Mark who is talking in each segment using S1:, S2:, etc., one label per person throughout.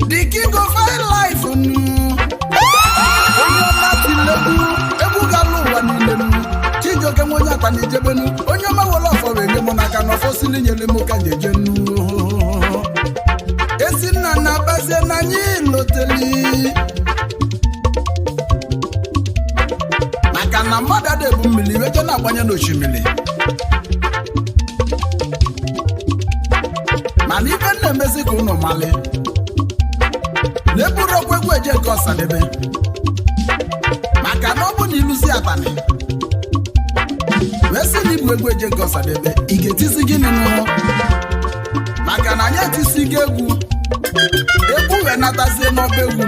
S1: The King of Highlife onye mawala afọ wee nye m n'aka na ọfọsili nyere m ka jejenu Ezinna na bazie na anyị loteli maka na mmadụ ada ebu mmiri weje na-agbanye n'osimiri mana ibe na-emezi ka ụnụ mali na-eburu okwu egwu eje nke Ọsadebe maka na ọ bụ na iluzi atani wesi ni bu egwu eje nke Ọsadebe ị ga-etisi gịnị n'ụlọ maka na anyị etisi gị egwu wee natazie n'ọba egwu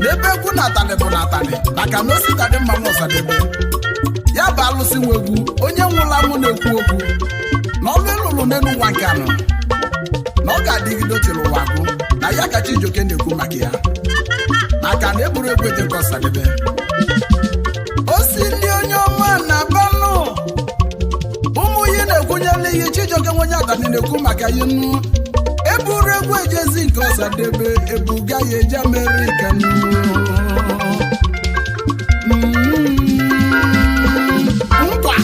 S1: n'ebe egwu na-atani bụ na-atani maka na osi tadị mma Ọsadebe ya bụ alụsị nwe egwu onye nwụrụ anwụ na-ekwu okwu na ọlụ ịlụlụ n'elu ụwa nke anọ na ọ ga-adịgide otiri ụwa agwụ na ya ka Chijioke na-ekwu maka ya maka na eburu egwu eje nke Ọsadebe osi ndị onye ọma na-abanụ ụmụ ihe na-ekwunyela ihe Chijioke nwenye atani na-ekwu maka ya nnu eburu egwu ejezi nke Ọsadebe ebuga ya eje Amerịka nkwa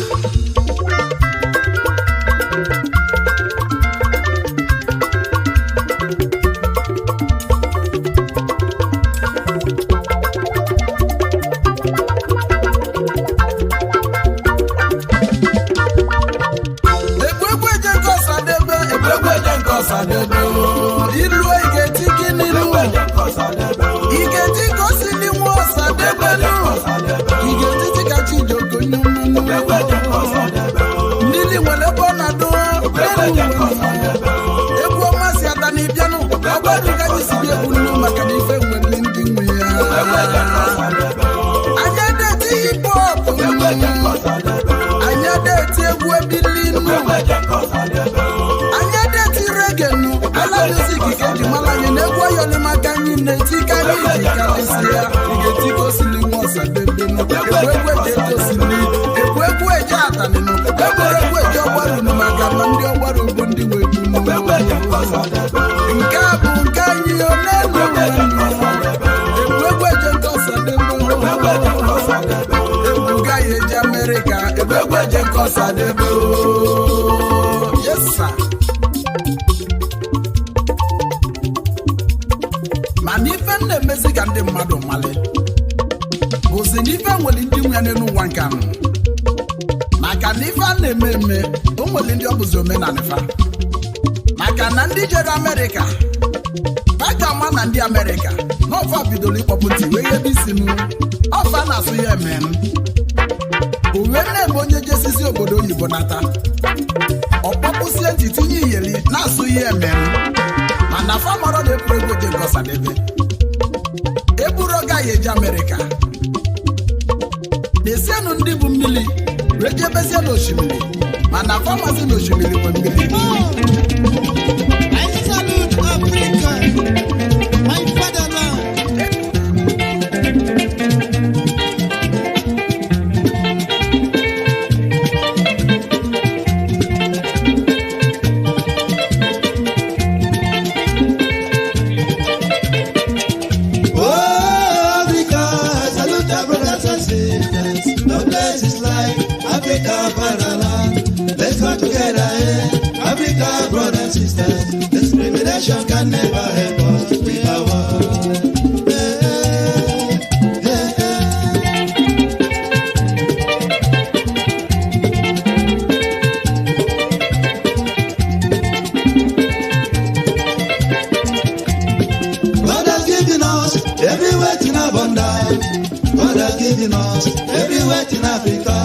S1: ilu igeti gini lu igeti gosi ni mo Ọsadebe lu igeti ti ka Chijioke nyumunu nili wele bona do egwu ọmasị atani bịanụ ọgbọdụ gaji si bi egwu nnu maka na ife nwere ndị nwe ya anya deti hip hop anya deti egwu ebili nnu genu ala music ke di malanye na egwu ayoni maka nyi na-eti ka anyị ji kalisi ya igeti gosili nwa Ọsadebe no egwu eje gosili egwu eje atani no egwu eje ọgbaru no maka na ndị ọgbaru bụ ndị nwe egwu no nke a bụ nke anyị onelu egwu eje nke Ọsadebe egwu ga ya eje Amerịka egwu eje nke Ọsadebe yes sir ga-emezi ka ndị mmadụ mali bụzi na ife nwere ndị nwe n'ụwa nke anụ maka na ife a na-eme eme o nwere ndị ọ bụzi omenala fa maka na ndị jere Amerịka baka ma na ndị Amerịka n'ọfa bidoro ịkpọpụ ntị wee ebe isi nụ ọfa na-asụ ya eme uwe na-eme onye jesizi obodo oyibo nata ọkpọpụsie ntị tinye iyeli na-asụ ya eme mana famọrọ na-eburu ego dị Nkọsadebe eburu gaghị eji Amerịka na-esienụ ndị bụ mmiri wee jebezie n'osimiri mana famazi n'osimiri bụ mmiri
S2: I salute Africa, my fatherland.
S3: Oh, Africa, salute our brothers and sisters. No place is like Africa, fatherland. Let's come together, Africa, brothers and sisters. Discrimination can never help us. We are one. God has given us everywhere in abundance. God has given us everywhere in Africa.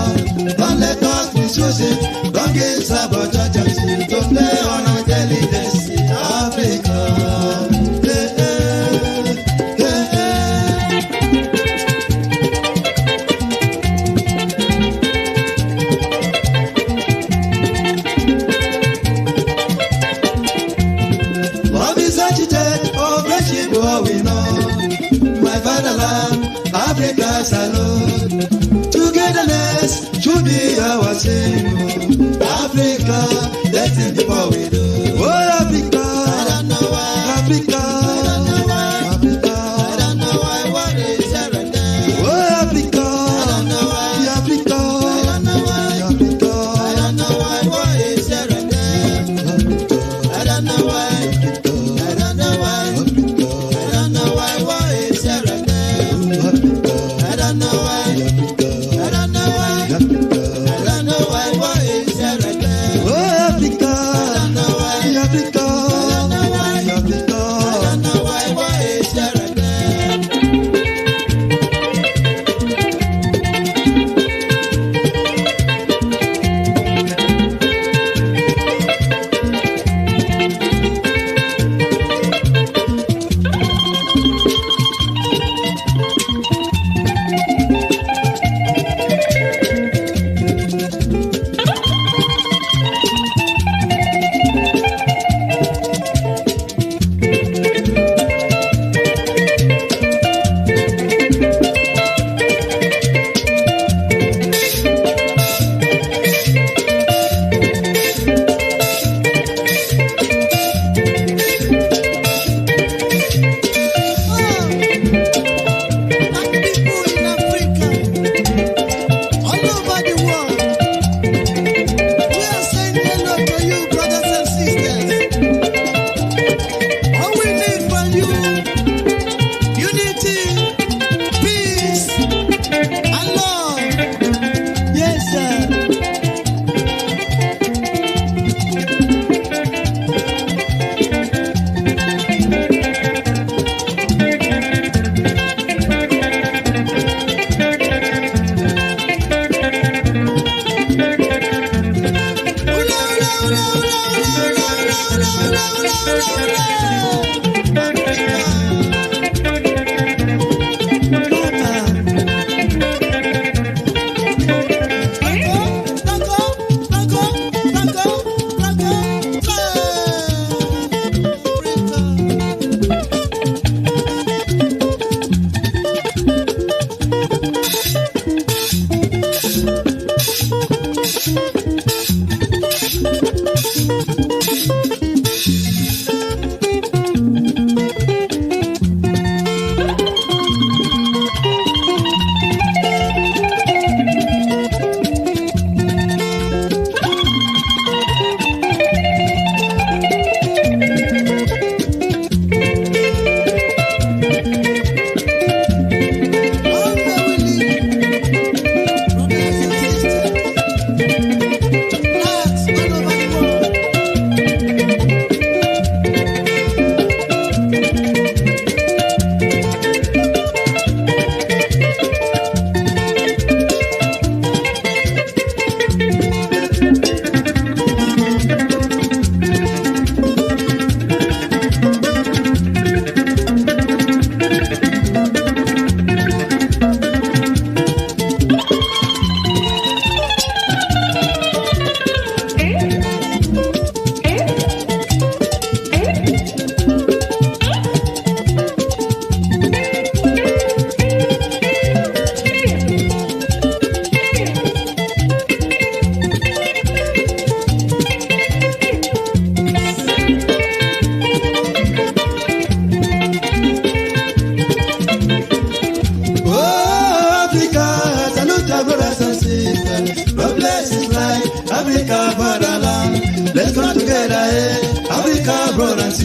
S3: Don't let us misuse it. Don't get sabotage. Don't play on our intelligence. Africa. Love is agitated, oh, friendship, oh, we know. My fatherland, Africa, salute. Togetherness should be our symbol. Africa, that's it before we do. Oh, Africa, I don't know why. Africa, I don't know why. Africa, I don't know why. What is everything? Oh, Africa, I don't know why. Africa, I don't know why. Africa, I don't know why. What is everything? I don't know why. I don't know why. I don't know why. What is everything? I don't know why.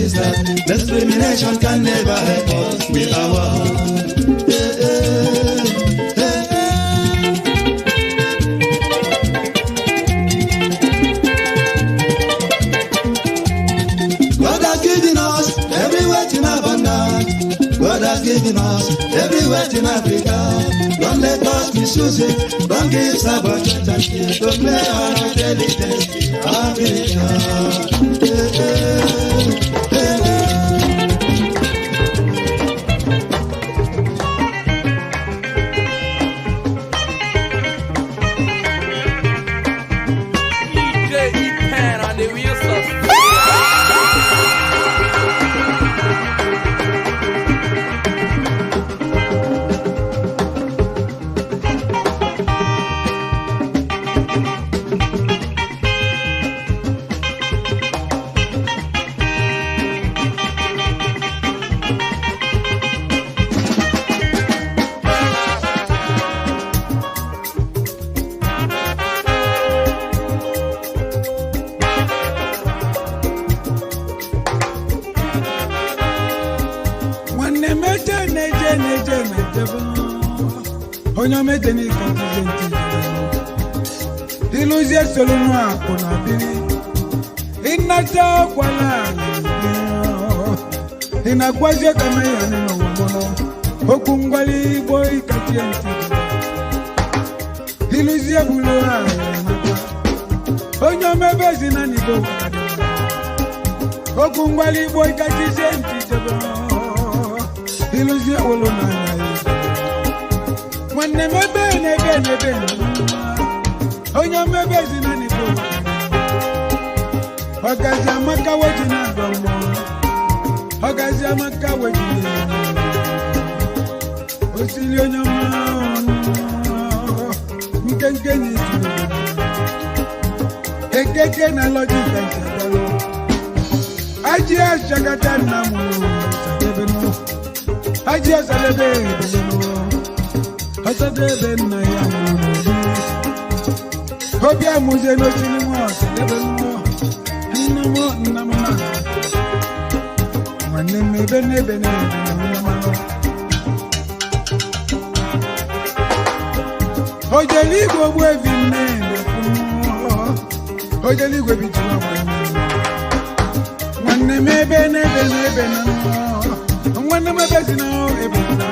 S3: is that discrimination can never help us with our God has given us everywhere in abundance. God has given us everywhere in Africa. Don't let us misuse it. Don't give sabotage and kill to play our intelligence.
S4: Onye meteni kanti diluzie solunu akuna bini inacha kwala inakwaje kama yani no wono okungwali boy katienti diluzie bulora onye mebezi na nibo okungwali boy katienti diluzie wolona When never been, oh, your members in any book. Ogazamaka wajina gomo. Ogazamaka wajina. Osilio nyama. Mkenkeni tu. Ekeke na logic and Ajia shagatan namu. Sadebeno. Ajia salebe. Asadebe na ya munu. Obia muze no sinimo sadebe no. Namo na. Mane bene na. Ojeli go we vinne. Ojeli go bi tuma mane bene na. Mane mabezi na ebena.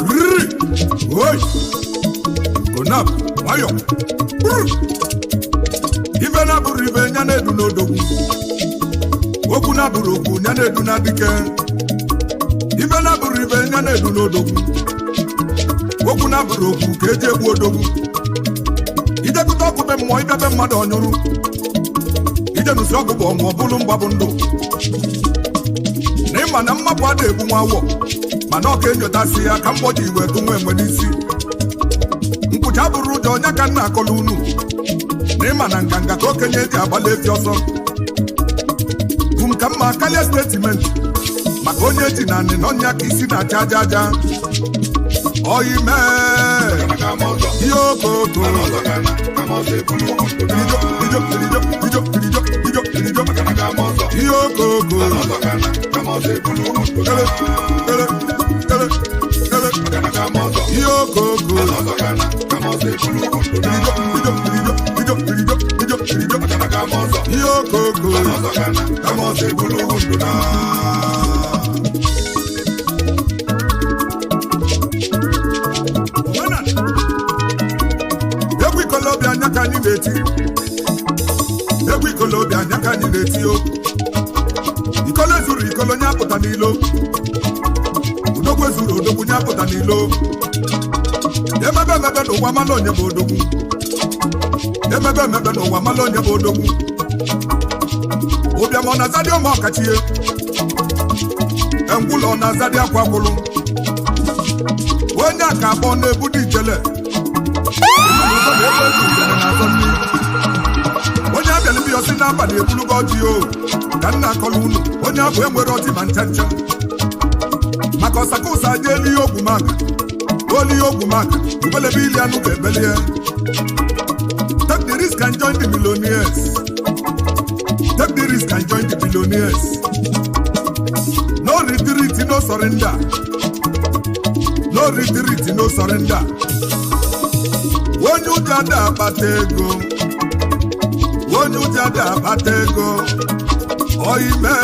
S5: Oi! Konap, wayo. Ife na bụrụ ife nya na-edu n'odogwu. Okwu na bụrụ okwu nya na-edu na dike. Ife na bụrụ ife nya na-edu n'odogwu. Okwu na bụrụ okwu ka eji egbu odogwu. Idekụta ọkụ be mmụọ idebe mmadụ ọnyụrụ. Ijenusi ọgụ bụ ọnwụ ọbụlụ mgbabụ ndụ. Na ịma na mmapụ a na-egbu nwa awọ. Mana ọ ka enyotasị ya ka mgbọ ji iwe tụ nwa enwe n'isi. Nkwụcha bụrụ ụjọ onye ka nna akọla unu. Na ịma na nganga ka okenye eji agbala efi ọsọ. Bụ m ka mma karịa statement maka onye eji na anị na ọnya ka isi na-acha aja aja. Oyi mee ihe okoko ihe okoko ihe okoko ihe okoko egwu ikolobịa anya ka anyị na-eti egwu ikolobịa anya ka anyị na-eti o ikolo zuru ikolo nye apụta n'ilo odogwu ezuru odogwu nye apụta n'ilo emebe emebe n'ụwa mala onye bụ odogwu emebe emebe n'ụwa mala onye bụ odogwu ụbịam ọ na-azadị ọma ọkachie engwụlọ ọ na-azadị akwa gwụlụ onye a ka abụọ na-ebu dị ijele onye abịala bi osi n'abalị ebulugo ọjị o ka nna akọla unu onye abụ enwere ọjị ma ncha ncha maka ọsaka ụsa aja elu ihe ogwu maka olu ihe ogwu maka ubelebe ili anụ ga-ebelie. Take the risk and join the millionaires. Take the risk and join the billionaires. No retreat, no surrender. No retreat, no surrender. Onye ụjọ ada akpata ego onye ụjọ ada akpata ego oime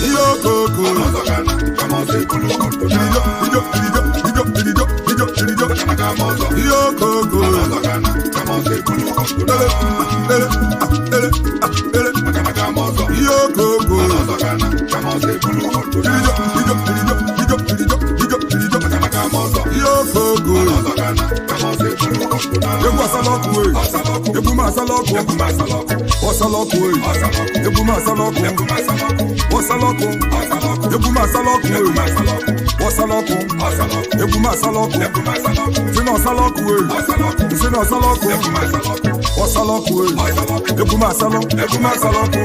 S5: ihe okoko ihe okoko egwu asalọkụ egwu m asalọkụ ọsalọkụ egwu m asalọkụ ọsalọkụ egwu m asalọkụ ọsalọkụ egwu m asalọkụ si na ọsalọkụ si na ọsalọkụ ọsalọkụ egwu m asalọkụ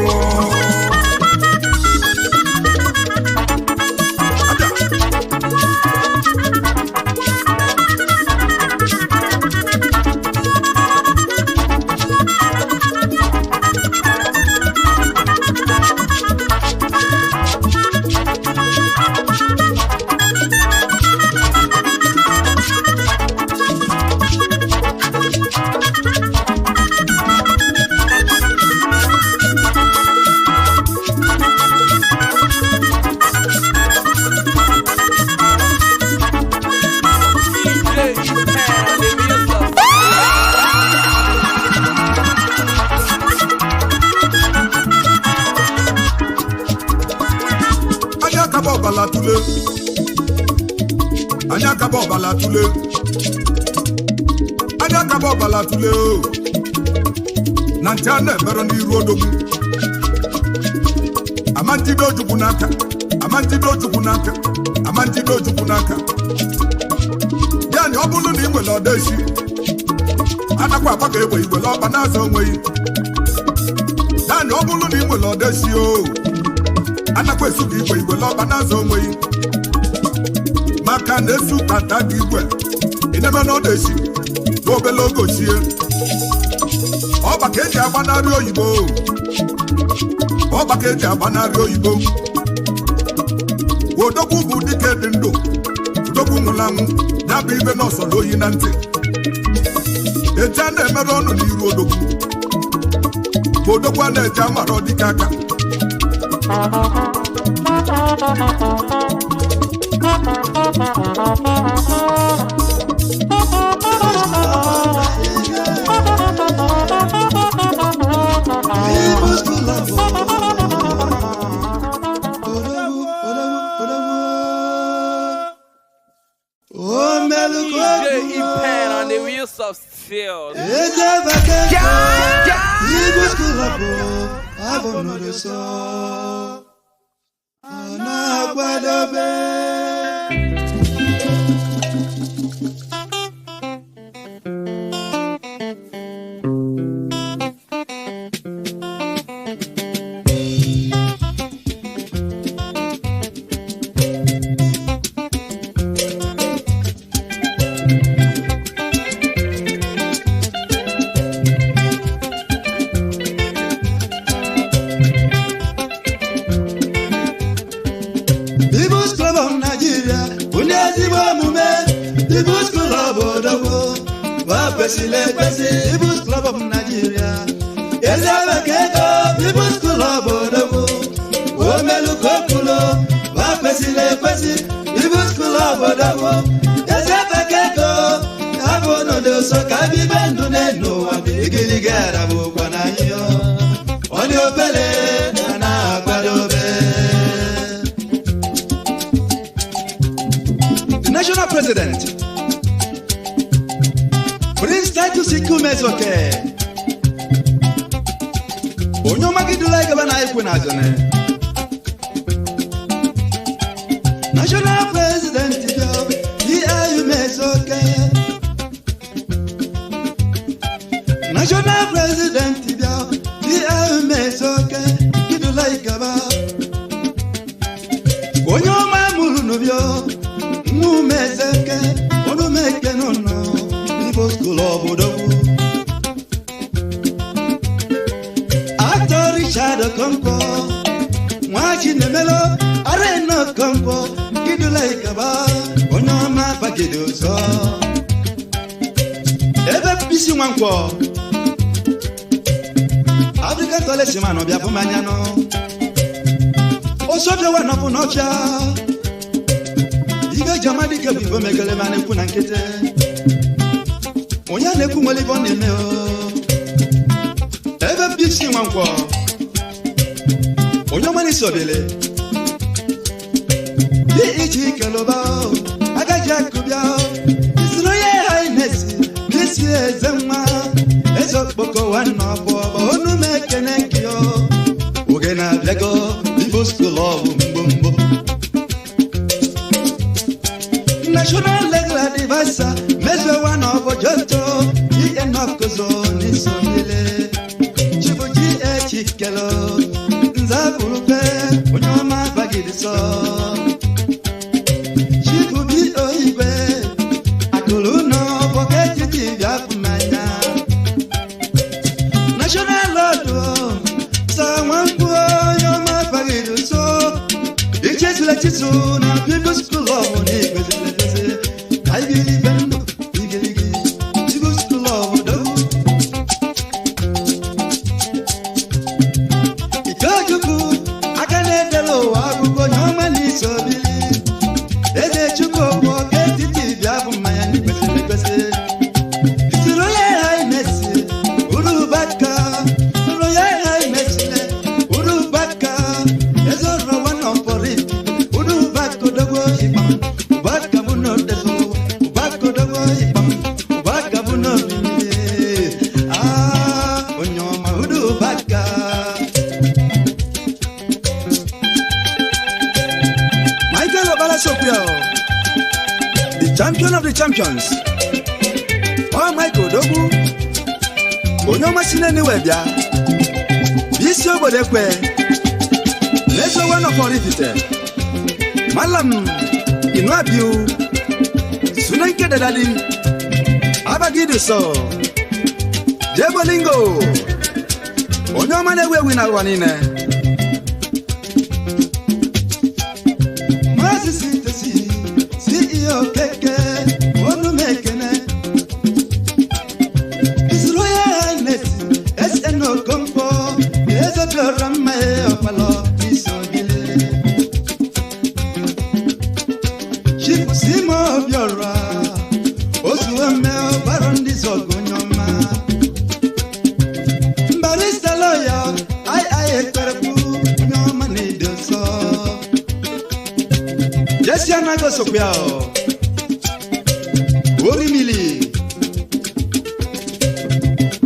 S5: anya kaba ọbala tule o na nche a na-emere n'iru odogwu ama njide ojukwu n'aka ya anya ọ bụrụ na ị nwere ọdachi anakwa agba ka egbe igwele ọba na-aza onweghị ya anya ọ bụrụ na ị nwere ọdachi o anakwa esu ka igwe igwele ọba na-aza onweghị maka na-esu kata gị igwe ịneme na ọdachi n'obele oge ochie ọba ka eji agbanarị oyibo odogwu bụ dike dị ndụ odogwu nwụrụ anwụ ya bụ ibe n'ọsọrọ oyi na ntị eji a na-emere ọnụ n'iru odogwu bụ odogwu a na-eji amara dike aka
S3: Igbo Club of Nigeria. Yes, I can go. People's Club of the Omelu Kokulo, Wapesile Pesi, Igbo Club of the Yes, I can go. I will not do so. Kabi Bendu no one bigly get a book on on your belly and I the national president. Prince Titus Ikumezoke Onyo Magidula Gabana Ikunazone National President Iumezoke National President Iumezoke Gidula Gaba Onyo Mamulu Nubio Mumezeke Onu Meke no School of Actor Richard Conco, watching the mellow, Arena Conco, give you like a bar, or no map, so. Ever busy one call. African Tolesimano, Biapomaniano. Also, the one of Nocha. You got Jamaica before Megalemana and Punankete. Onya neku moli bonne me o ebe bisi wanko onya mani sobele di ichi keloba agaja kubia isno ye highness this is zema ezo boko wana bo onu mekenenkio ogena lego Igbo School mbombo national legal advisor mezo wana bo joto Nokozoni somile Chibuji echikelo Nzaburupe Onyoma bagidiso Chibubi oibe Akuluno Boketi tivyapumanya National Lord Sawangu Onyoma bagidiso Ichesula chisu na Igbo School of Nikwezile I believe in champion of the champions. Oh Michael Dogu. Onyoma sineni webia. Bisi obodekwe. Leso one of orifite. Malam inwabiu. Sunenke dadali. Abagidu so. Jebolingo. Onyoma newe wina wanine. Keke, onu mekene. His Royal Highness, SNO Compo, is a program my opalo, Besia nago sokya o. Ori mili.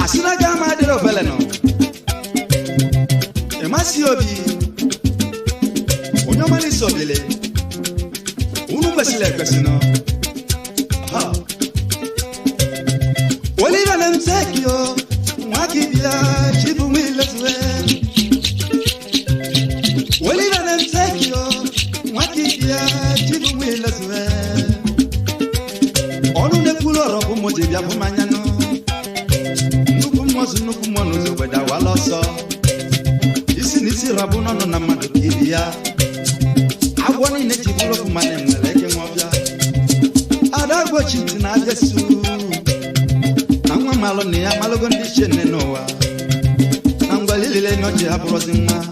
S3: Asina gama de roveleno. Emasi obi. Onyomani sobile. Unu basile kwesino. Ha. Oliva nemsekyo. Mwakibia chibu milotwe. Oliva nemsekyo. Mwakibia chibu milotwe. Onu nekulo robu moje bia fumanyano. Nuku mozu nuku monu zobeda waloso. Isi nisi rabu nono na madu kibia. Agwani ne chibulo fumane mweleke mwabia. Adagwo chiti na jesu. Nangwa malo ni ya malo gondi shene noa. Nangwa lilile noche hapurozi mwa.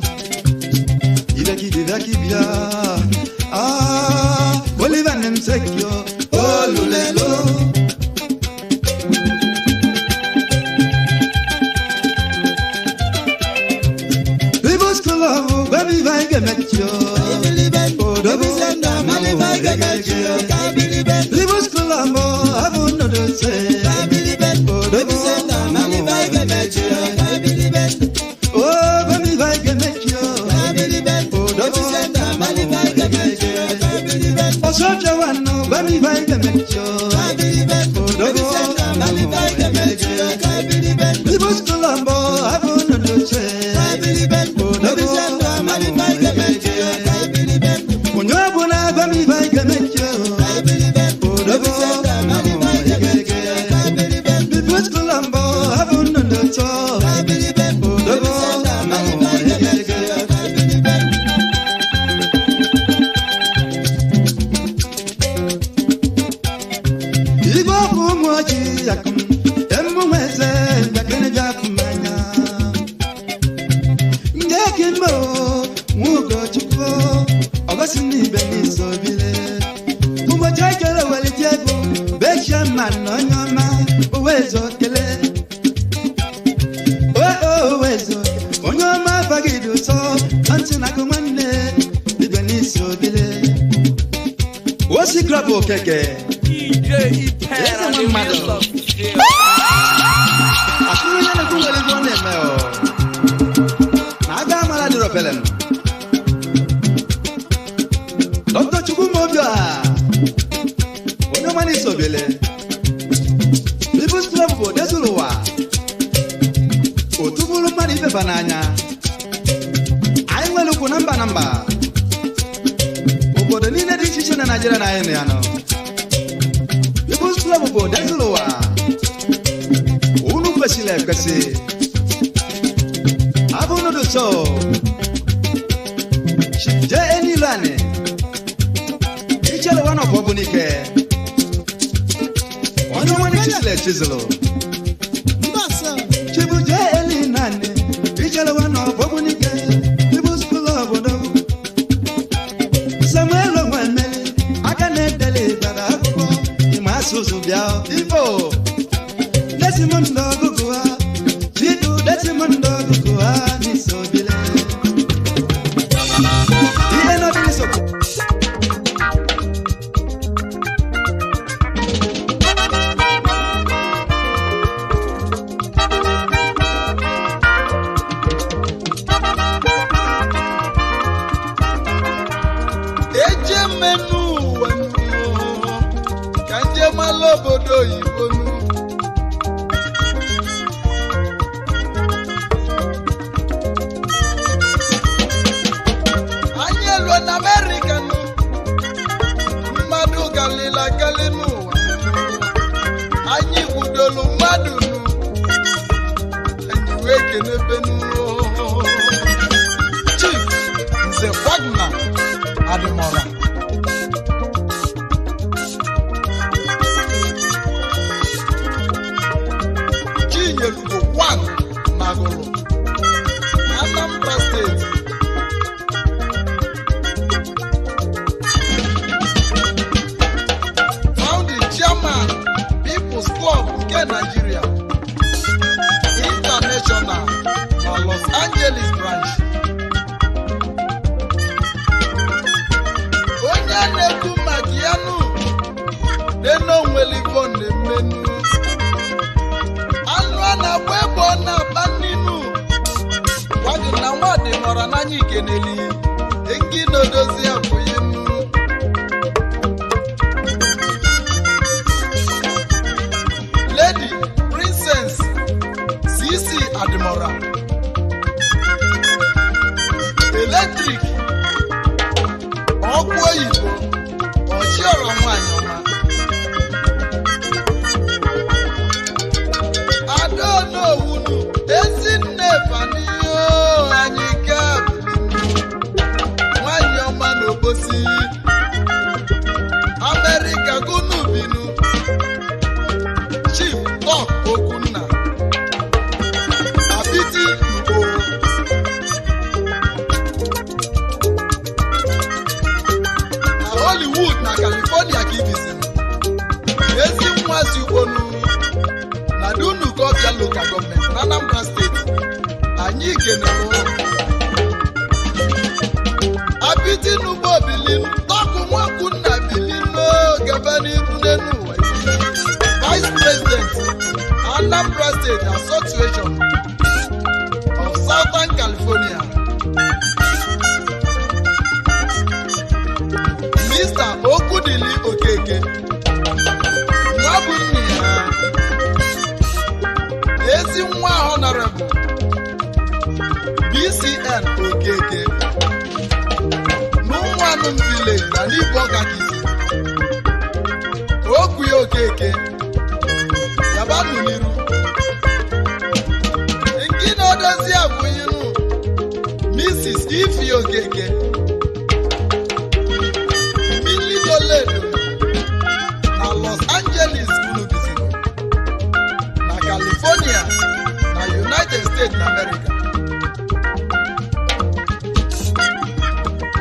S3: Iveki bia. Oliva nemsekyo. Lulelo. People's club, baby, I get met you. People's club, I won't know to say. Oh, baby, I get met you. Oh, so Joanna, baby, I get met you. People's club, I won't know to say. Munyabuna, baby, I get met you. People's club, I won't know to say. Keke. Esa mamado. Akuna na kunga libone meo. Naga mala diro pelen. Dr. Chukumo bia. Ono mani sobele. People's club go desuluwa. Otubulu mani be bananya. Ai welu ko namba. Obodo ni na decision na Nigeria na ene ano. People's club go desuluwa. Unu basile kasi. Abono do so. Je eni lane. Ichelo wana pobunike. Ono wani chisile chiselo.
S2: Mbasa.
S3: Chibu je eni nane. Ichelo wana pobunike. People's club do. Samuel Omwemele. Akane dele dada ko. Imasuzu biao. Ivo. Desimondo gugua. Chidu desimondo gugua. Nisobile. Iye no biliso.
S6: Malobodo Ibonu. Anyelo na America no. Madu galila galenu. Anyi gudolu madu no. Anyi weke nebenu. Chief Nze Wagner Adimora. Anambra State. Founding chairman, People's Club nke Nigeria, International, Los Angeles branch. Onye na-ekwu yanu deno nwelivo na-emenu anụ a na-agba ebe ọ na-aba n'inu gwagị na nwadị nọrọ n'anya ikeneli engi na-odozi abụghị m Lady Princess CC Adimora Electric ọkụ oyibo ọchịọrọ nwanyị ọma Adaonowunu Ezinne Faniyo anyị nwanyị ọma n'Obosi America gunu binu Chief Top Okunna Abiti Igbo na Hollywood na California ka ibizi ezi nwazi ugbonu na Dunukọbịa Local Government na Anambra State anyị kenere Abiti n'ugbo bilin Tọkụ Nwakunna bilin gaba n'iru n'elu ụwa Vice President Anambra State Association of Southern California Mr. Okudili Okeke Nwabunni ya ezi nwa Honorable BCN Okeke n'Ụmụanụm Village na Nibo Kakisi Okuye Okeke Yabanu Niru nke na-odozi abụghịnụ Mrs. Ifi Okeke Millie Toledo na Los Angeles Unubizino na California na United States na America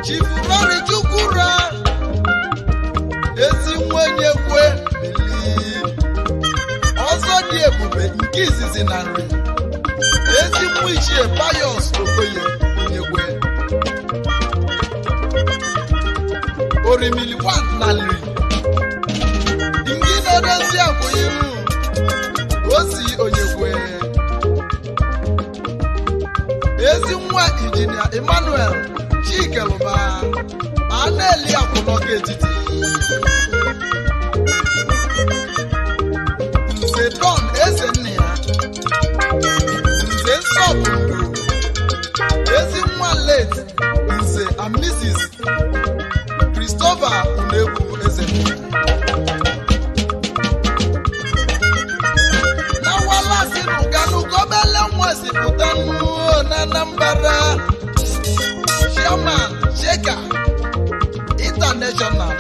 S6: Chief Rory Chukwura ezi nwenye kwe ọzọ dị ebube nke izizi na nri ezi nwa ichie Pius Okoye Onyekwe Orimili 1 na nri ndị na-edozi abụghịrụ Osi Onyekwe ezi nwa Injinia Emmanuel Chikeluba Aneli Akwụnọka etiti Nze Don Ezenne ya Nze Nsọpụrụ ezi nwa late Nze and Mrs. Christopher Unegwu Ezenne na walasi n'ụganụ gọbele nwa si pụta na Anambra Chairman Sheka International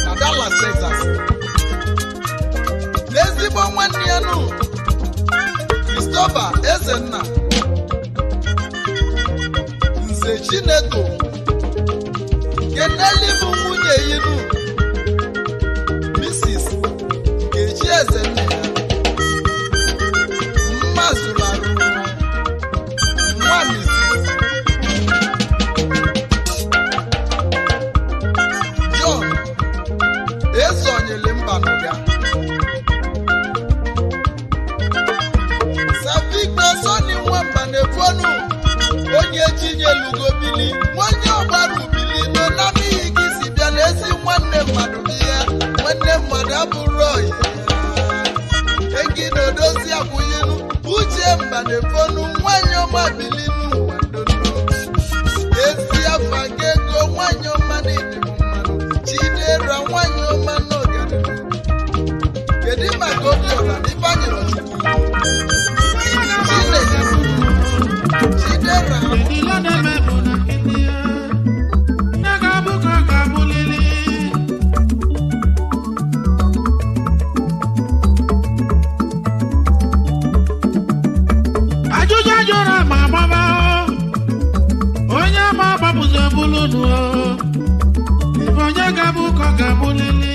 S6: na Dallas, Texas n'ezigbo nwanne ya nụ Christopher Ezenna Nze Chineto Keneli bụ nwunye yinu Mrs. Nkechi Ezenna ya Mmazularu nwa Mrs. John Ezonyele Mbanuga Savigno Soni Nwamba na-ekwonu onye Chinyelugo bili nwanye ọgbara ubili no na miyi gị si bịa n'ezi nwanne mmadụ bịa nwanne mmadụ abụrụ oyi egi na-odozi abụghịnụ Uche Mba na-ekwonu nwanye ọma bili n'ụwa ndono ezi afa nke ego nwanye ọma na-ede mmanụ Chidera nwanye ọma n'ọganihu kedu maka Obiora na Ifeanyịrọ Chukwu Chidera
S7: Ajụjụ jụrụ ma gbaba onye ma gbapụzi ebulunu ife onye ga-abụ ka ọ ga-abụlili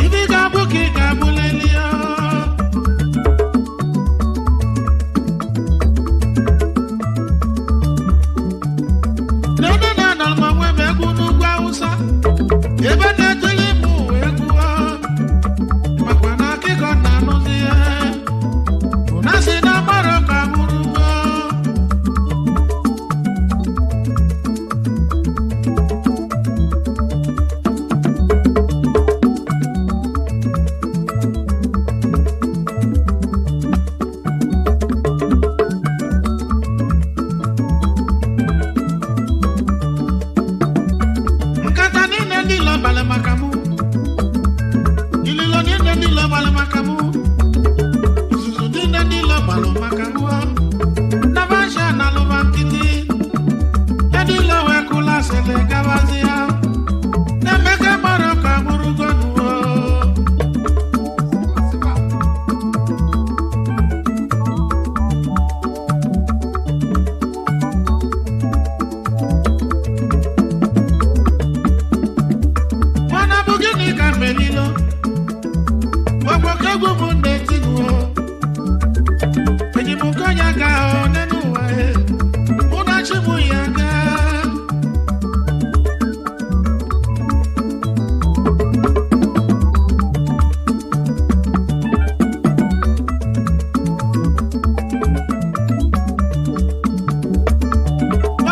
S7: ife ga-abụ ka ị ga-abụlili n'ebe na-anọ ma nwe m egwu n'ugwu Awụsa ebe na-eto wele gabazia na-emeka mara ka mụrụgonuo mana bụ gịnị ka melilo ọgbọkegwu bụ ndị tinuo enyimụkọnya ga nenu ụwa mụ na chimụ ya gaa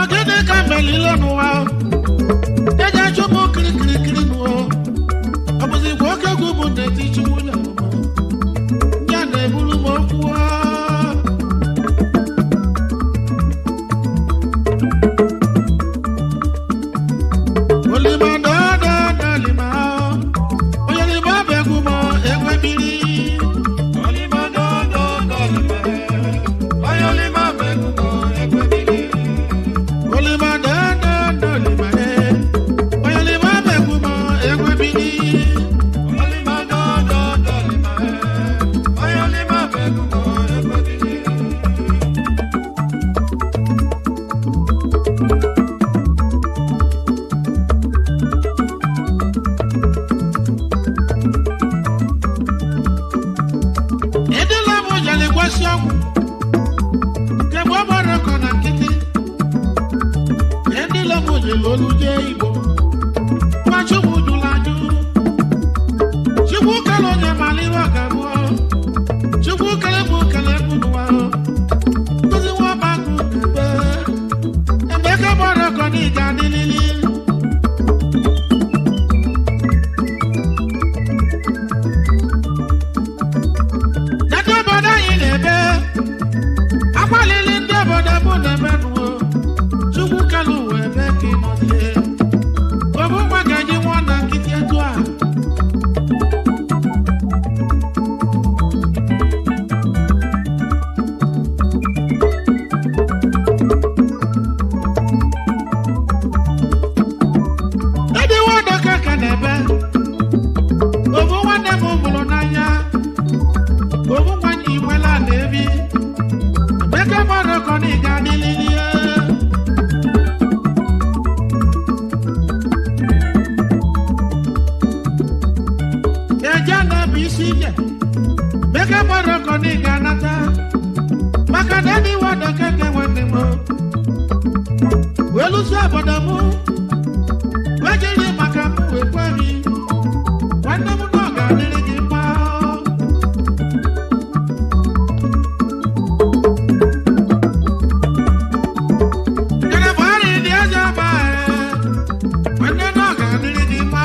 S7: ogene ka melile n'ụwa eja chụmụ kirikirikiri n'ụwa ọ bụzi gwa oke egwu bụ ndeti chukwu ya ya na-eburu m okwu olima dọdọdọ lima onye lima begwu m egwe mmiri olima dọdọdọ lima onye lima begwu m egwe mmiri olima dọdọdọ lima onye lima begwu m egwe mmiri olima dọdọdọ lima onye lima begwu m egwe mmiri edela m jali gwasị ọgwụ kemgbe ọ gbara ọkọ na nkịtị edela m jeli olu jee igbo nwa chukwu jụrụ ajụ chukwu kele onye maliri ọgabụọ chukwu kele bụ kele bụ n'ụwa nkụzi nwa ọgbakụ ebe ka gbara ọkọ na ịga adịlili ndị obodo anyị na-ebe akwalili ndị obodo bụ na-emenụo chukwu kele ụwa ebe ka ịnọzie obu nwa ga-eji nwa na nkịtị etu a edi nwadọ ka na-ebe obu nwanne m mụrụ n'anya obu nwanyị iwela na-ebi ebe mmadụ ọkọ na ịga adịlili eje na-ebu isi ije ebe mmadụ ọkọ na ịga anata maka na edi nwadọ keke nwanne m wee lụsi obodo m wee jiri maka m wee kweri nwanne m na ọ ga-adịrị gị mma Kene Buhari dị eze ọba nwanne na ọ ga-adịrị gị mma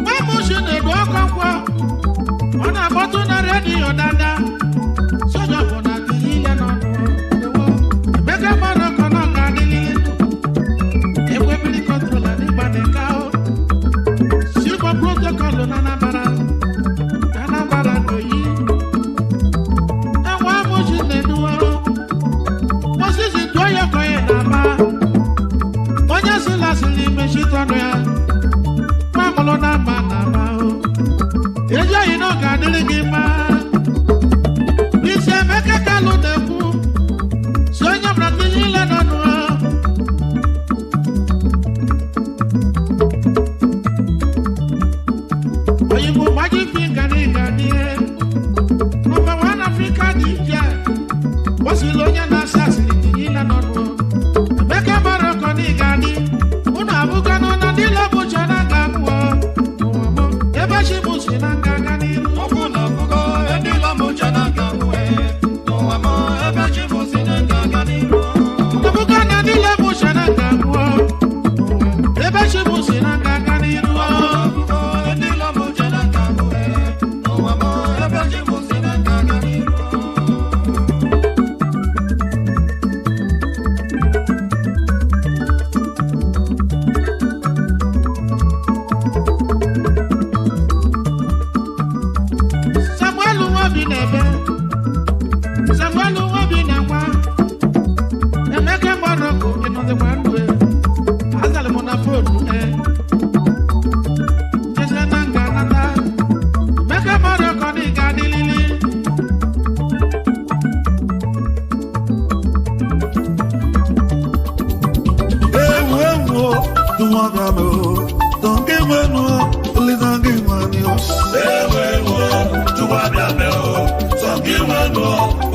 S7: Mamushi na-edu ọkọkwọ ọ na-akpọtụ na redio dada soja bụ na tiri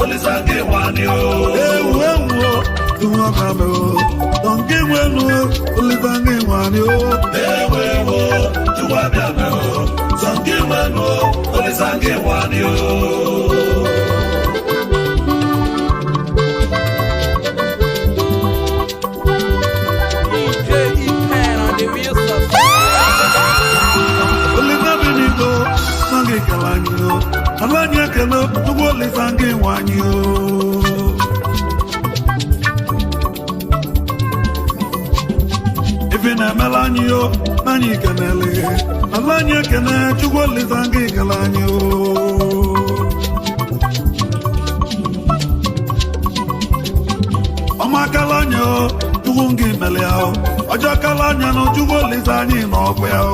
S8: Olisange wanyo.
S3: Ewo, tuwa kame o. Donge wenu, Olisange wanyo.
S8: Ewo, tuwa kame o. Donge wenu, Olisange wanyo.
S3: Alanya kelo tuwo Olisange wanyo. Ifina melanyo nani kenele. Alanya kene tuwo Olisange kelanyo. Oma kalanyo tuwo ngi meleo. Ojo kalanya no tuwo Olisange no kweo.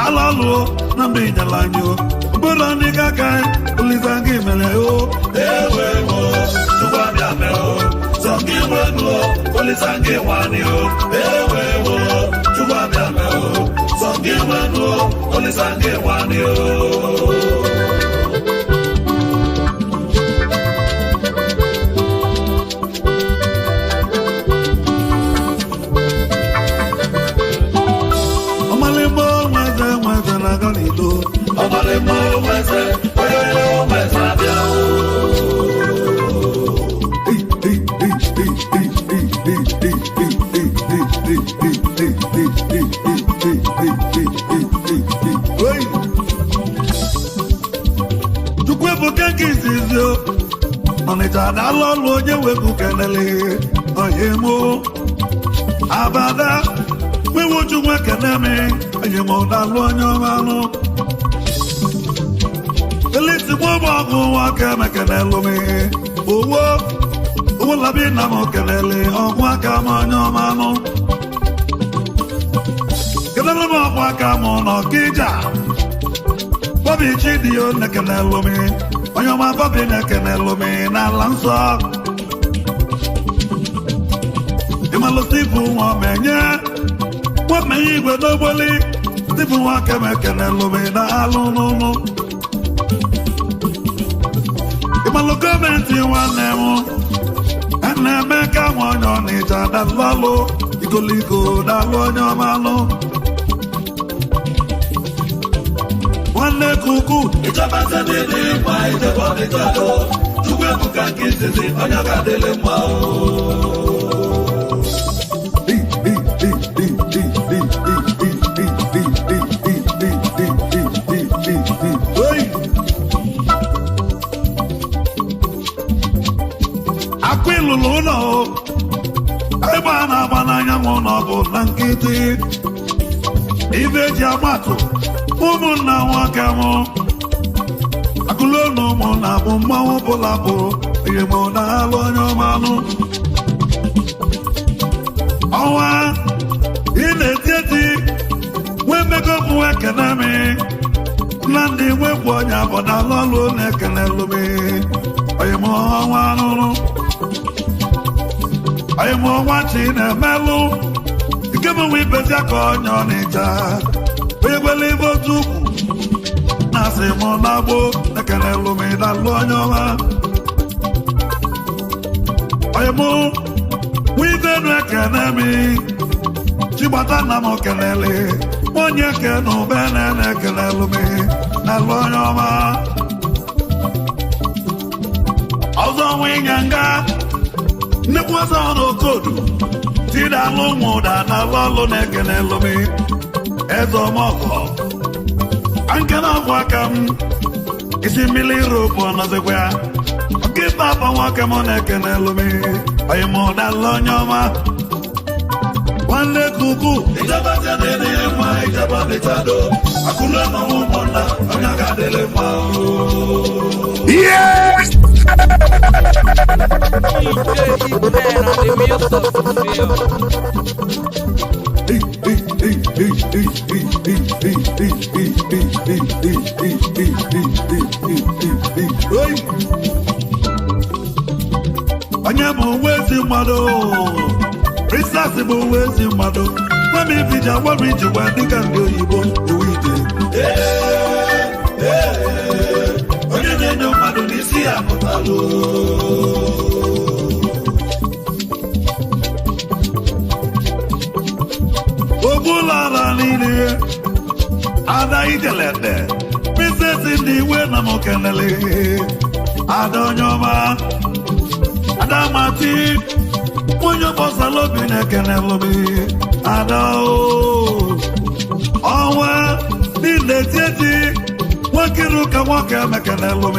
S3: Alalu na mbija lanyo Burani kakai Olisange meleo
S8: Ewe mo Tuwa biameo Zongi wenu Olisange wanyo. Ewe mo Tuwa biameo Zongi wenu Olisange wanyo. Omalemo weze, oyoyo weze abia o.
S3: Chukwu ebuka nke izizi o. Ọnịcha na-alụ ọlụ onye wepụ kenele onye mụ. Abada wewu Chukwu ekene mi onye mụ dalụ onye ọma nụ. Elisi gbogbo ọgụ nwoke mekenelu mi. Owo labi na m kenele ọgwụ aka m onye ọma nụ. Kenelu m ọgwụ aka m n'Ọkịja. Bobby Chidio nekenelu mi. Onye ọma Bobby nekenelu mi n'ala nsọ. Ịmalụ Steve Nwamenye. Nwamenye igwe n'ogboli. Steve nwoke mekenelu mi n'alụ n'ụlọ. Ịmalụ gọọmenti nwanne m. Na-eme ka nwanyị Ọnịcha dalụ ikoliko dalụ onye ọma nụ. Nwanne kuku
S8: Ìjọba tẹ́lẹ̀ ní ìgbà ìjọba Ọnịcha. Chukwu ebuka nke izizi onye ga-adịlị mma o.
S3: Akwa ịlụlụ ụlọ ebe a na-agba n'anyanwụ ụlọ bụ na nkịtị. Ibe eji agbatụ ụmụnna nwoke m. Akụlụ na ụmụnna bụ mmanwụ bụla bụ ihe mụ na-alụ onye ọmanụ. Ọnwa ị na-eti eti nwee mmekọ bụ ekene mi. Na ndị nwekwu onye abụda alụ na-ekene lụmi. Onye mụ ọnwa nụrụ. Onye mụ ọnwa chi na-emelụ. Ike m nwe ibezi aka onye Ọnịcha. Onye gwele ibe otu ukwu. Na-asị mụ na-agbụ ekene lụmi dalụ onye ọma. Onye mụ nwe ibe nu ekene mi. Chigbata nna m kenele. Onye kene ube na-ekene lụmi dalụ onye ọma. Ọzọ nwe ịnyanga. Nnekwu ọzọ n'okodu. Tidalụ ụmụda na-alụ ọlụ na-ekene lụmi. Eze ọmọkọ. Ankele ọgwụ aka m. Isi mmiri ropu ọnọzikwa ya. Ọkịta akpa nwoke m na-ekene lụmi. Onye mụ dalụ onye ọma. Nwanne kuku.
S8: Ìjọba tẹ́lẹ̀ ní ìgbà ìjọba Ọnịcha. Akụlụ na ụmụnna onye ga-adịlị mma o.
S1: Yes!
S3: Onye bụ uwe ezi mmadụ. Prisas bụ uwe ezi mmadụ. Nwam ibija gwara iji gwa dịka ndị oyibo iwu ije.
S8: Ada ijelete Mrs. Ndị iwe na m kenele Ada onyoma Ada mati Onye gbasara obi na-ekenelu m Ada o ọnwa dị na-eti nwoke ka nwoke emekenelu m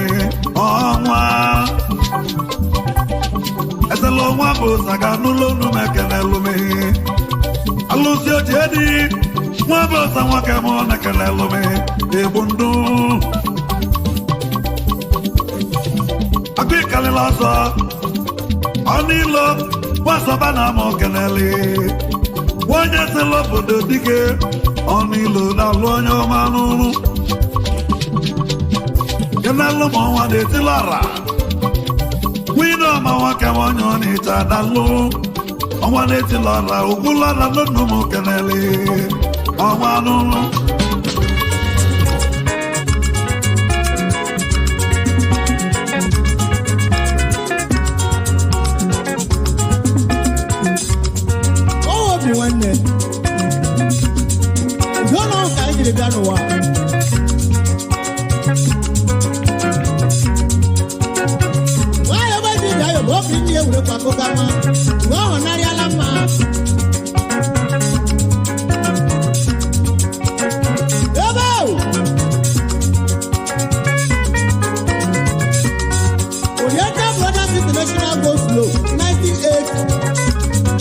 S8: ọnwa ezela ọnwa bụ saga n'ụlọ unu mekenelu m alụsị ochie dị nwa bụ ọsa nwoke m na-ekenelu m egbu ndụ akụikalila ọzọ ọnụilo gbasọba na ama okeneli onye sila obodo dike ọnụilo na-alụ onye ọma n'ụrụ kenelu ma ọnwa na-etilara windo ọma nwoke m onye ọ na-eche adalụ ọnwa na-etilara ogwulara n'ụnụ m keneli ọnwa n'ụrụ
S2: nwanne ụlọ ka anyị jiri bịa n'ụwa nwaanyị ogbeji bịa yobo obi ndị ewure kwa akụkọ ama mgbe ọ hụnarịala mma ebe Oriental Brothers International Go Slow 98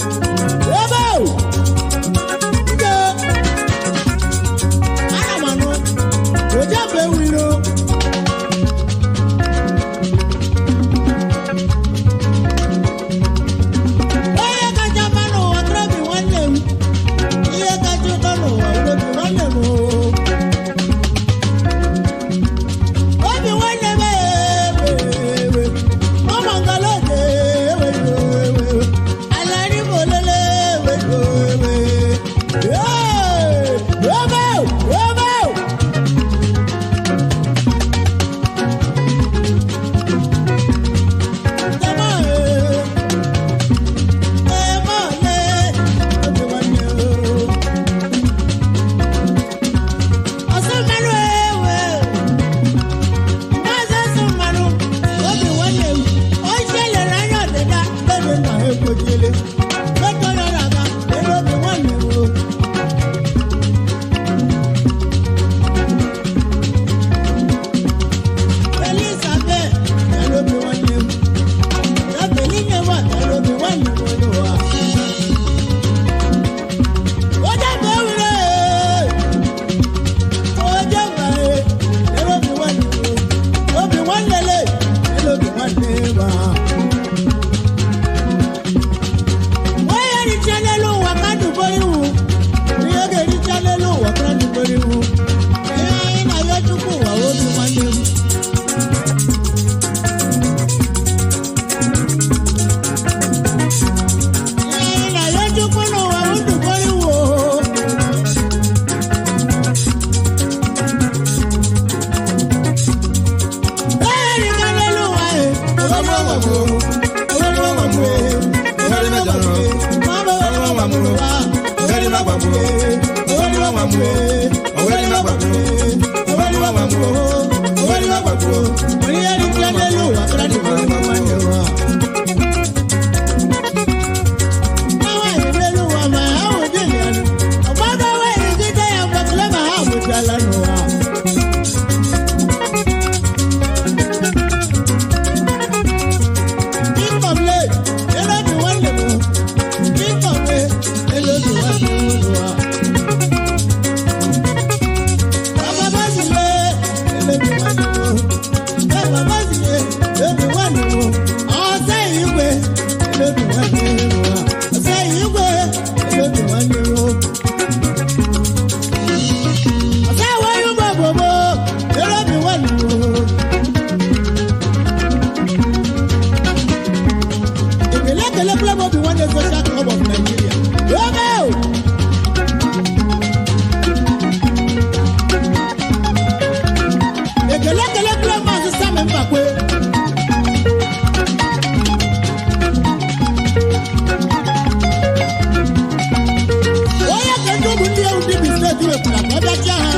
S2: Onye ka ndị obodo ndị ewu ndị bi steeti wepụrụ ka ọ bịa chi ha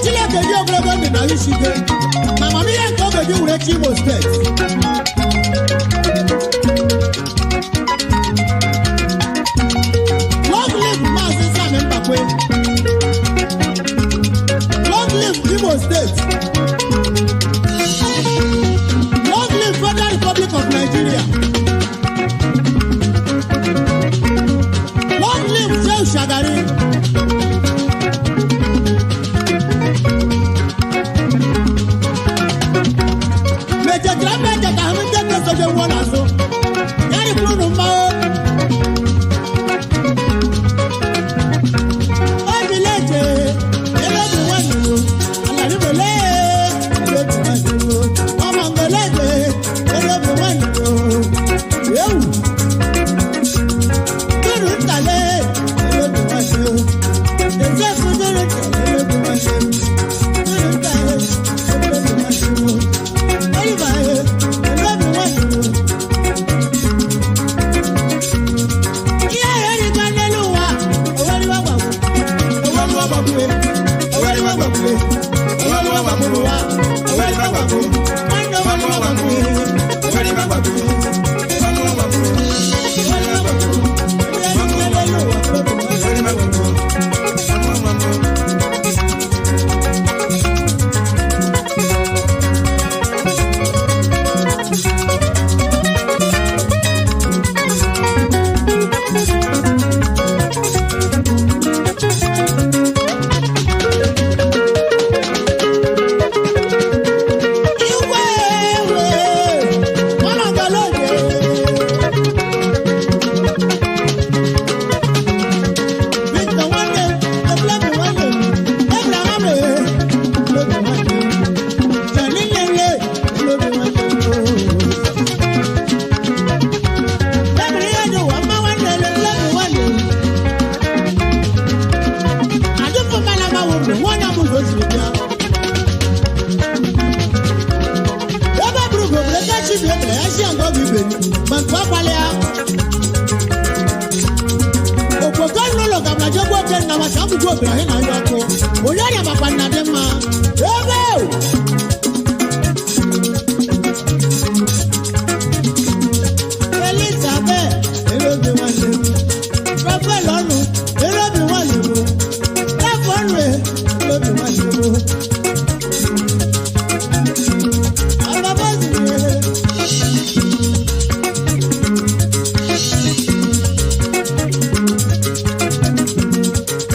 S2: Chineke dị ogologo ndụ na isi ike ma amamihe nke oge dị were chi Imo steeti. Long live Maazị Sam Mbakwe. Long live Imo State. Long live Federal Republic of Nigeria. Long live Shehu Shagari. Major Grandma Jakahamite President Wanaso. Yari Bruno Mao.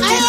S2: Ayo,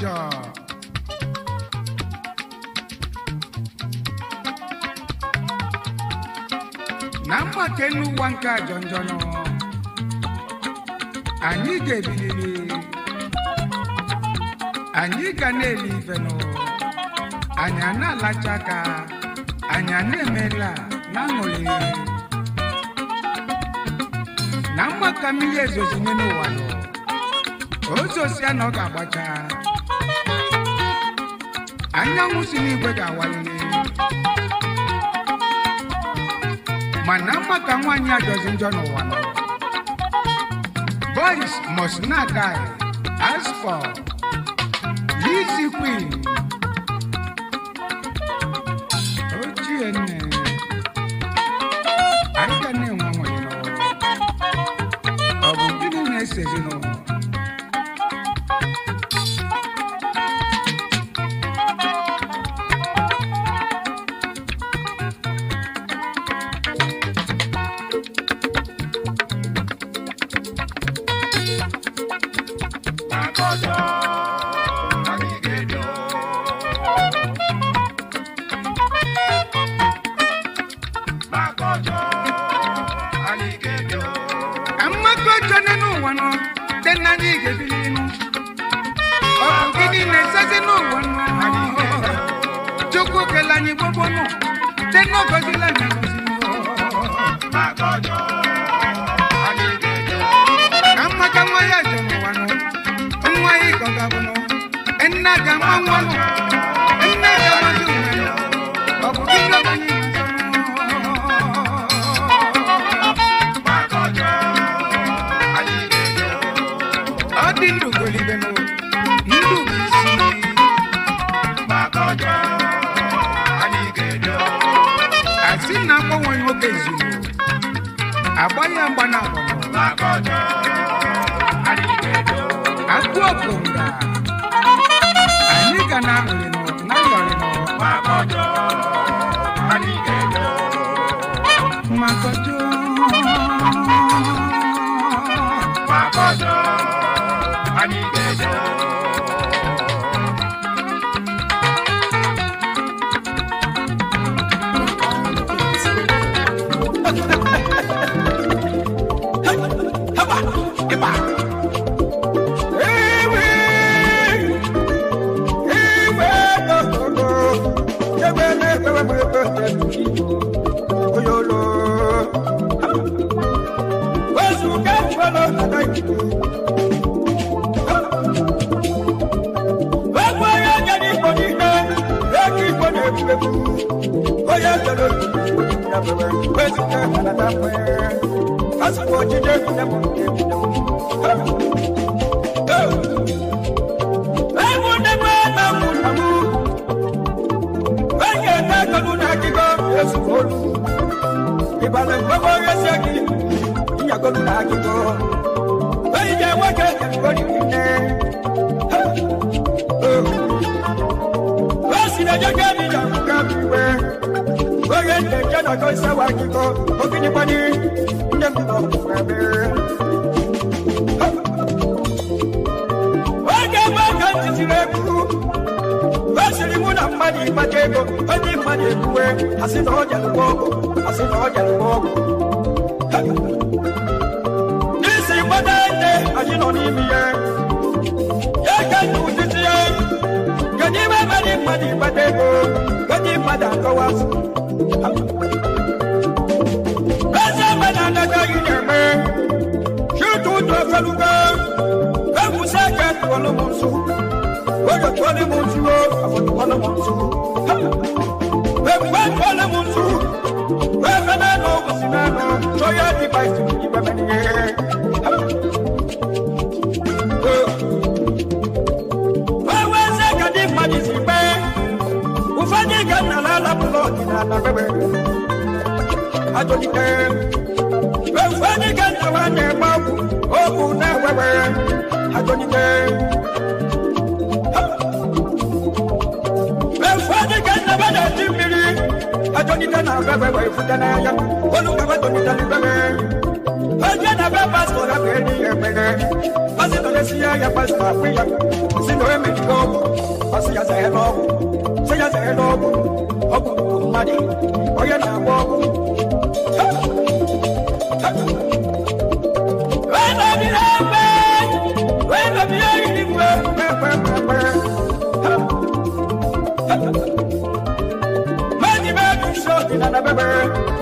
S4: ọjọọ na mgbake n'ụwa nke ajọ njọ nọ anyị ga-ebiliri anyị ga na-eli ife nọ anyị a na-alacha aka anyị a na-emela na aṅụrị na mgbaka mmiri ezozinye n'ụwa nọ ozosia na ọ ga-agbacha anyanwụ si n'igwe ga-awalili mana mgbaka nwaanyị ajọzi njọ n'ụwa nọ boys must not die as for Lizzy Queen ochie nne anyị ga na-enwe nwere nọ ọ bụ gịnị na-ese ezinụlọ
S9: Ojana be passport a be ni emene. Asi to desi ya passport we ya. Si no eme go. Asi ya say no. Say ya say no. Oku madi. Oya na wo. When I be happy. When I be Many baby shot in another baby.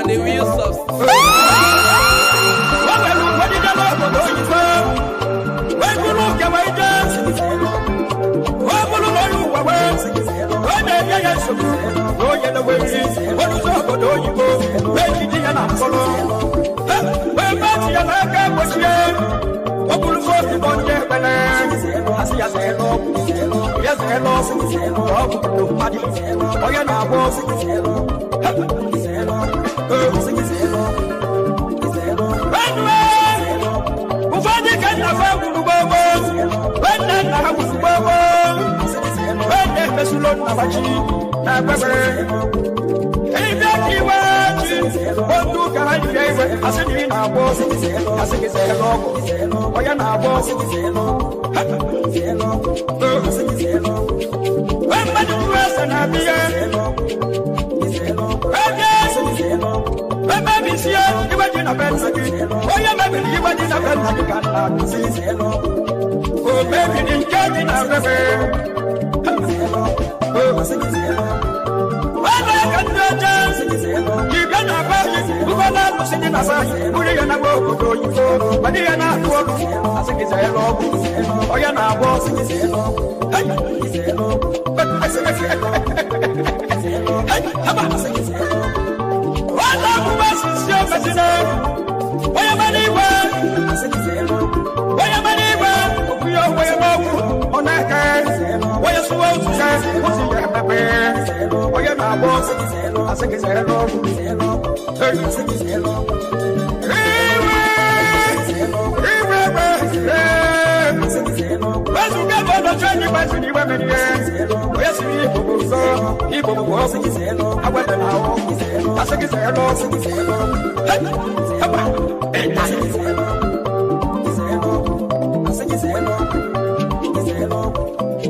S10: On the wheels of
S9: gbogbo wende mesulo na bachi na bebe ibe kiwa chi odu ka ha ye iwe asini na abo asini se lo oya na abo wemba du asa na biye wemba bisia iwe di na ben sagi oya mebe iwe di na ben sagi kana oh baby in candy na bebe wala kandoja kibana bayi ubana musini na bayi uri yana go go yuso badi yana go asiki zelo oya na bo hey haba wala kubasi sio mazina oya mani wa oya mani wa okuyo oya mawu onaka oya suwa usa usi ya pepe oya na bo asiki zelo hey asiki zelo Bazuka bodo chani basini wemeni oya si ibobo ibobo agwada na o asiki zelo hey haba asiki zelo asiki zelo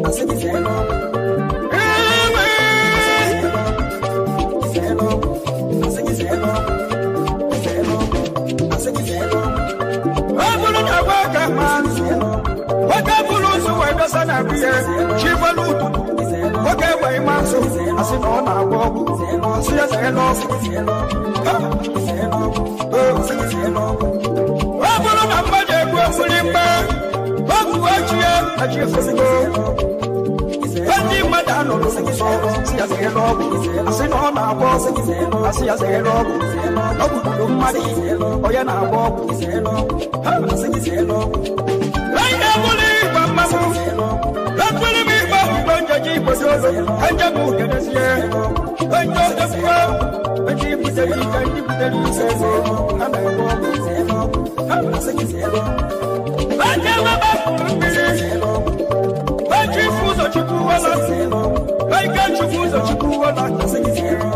S9: asiki zelo sana biye chibolu oge we manso asino na agbo siya zelo abulu na mbaje gbo fulimba ogu ochie achie fosigo Andi madano siya zelo asino na agbo siya zelo ogu mari oya na agbo zelo Raina buli bamamu Lakuli mi ba jaji bodozo Anjamu genesie Anjo defwa Anji puteri sese Ana bobo Asiki zelo Anja baba kumbili Anji fuzo chuku wala Aika chufuzo chuku wala Asiki zelo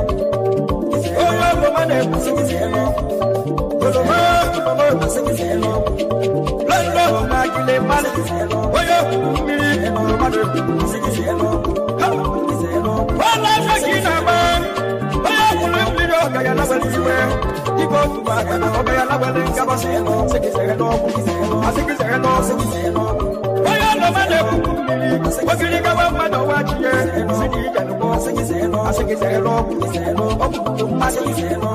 S9: Oya bomane Asiki zelo Koloma Asiki zelo Lalo magile mali oyo miri mali zelo wala fakina ba oyo kulumiro kaya na baliwe iko tuba kana kaya na bale kabasi zelo oyo no mane miri wakili kama mado wachie sidi janu ko zelo obu mali zelo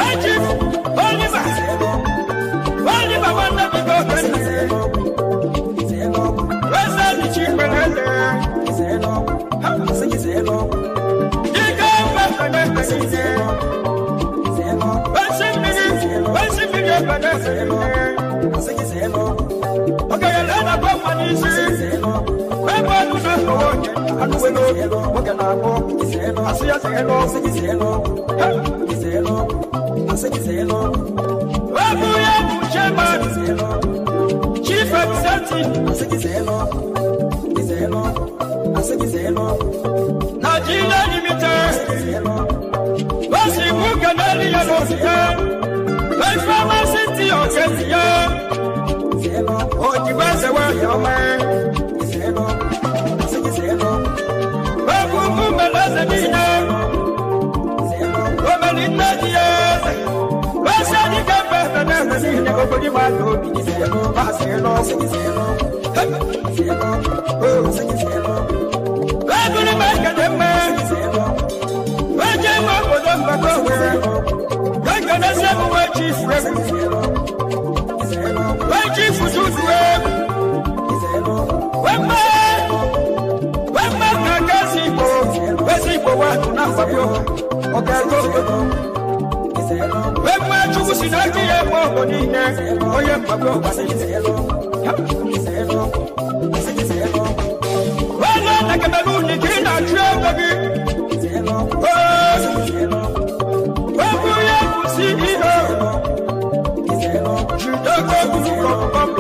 S9: Ajif Oliver wanda biko kene Rasa ni chipelele Zelo Ika mbakane kene Basimini kene Zelo Okayalena kwa manisi Wema nuna kowoke Anuwelo Oke nako Asiya zelo Zelo Wabuya Chairman Chief Executive Zelo Nigeria Limited Basibu Kanali ya Bosita By Pharmacy Okesia Ojibase wa Yome Wabubu Melazemina Omelinda Diaz Basani Kampa Tanazini Okodi Mato Zelo Babuli Makadema Wajema Kodamba Kowe Wajana Sabu Wachief Wachief Tutwe Wema Kakasipo Wesipo Watu na Fabio Okako Wema Chukusi Naki ya Mwoko Nine Oye Fabio Zelo Wala Nakameruni Kina Baby Wabuya Kusi Iho Chidoko Kuko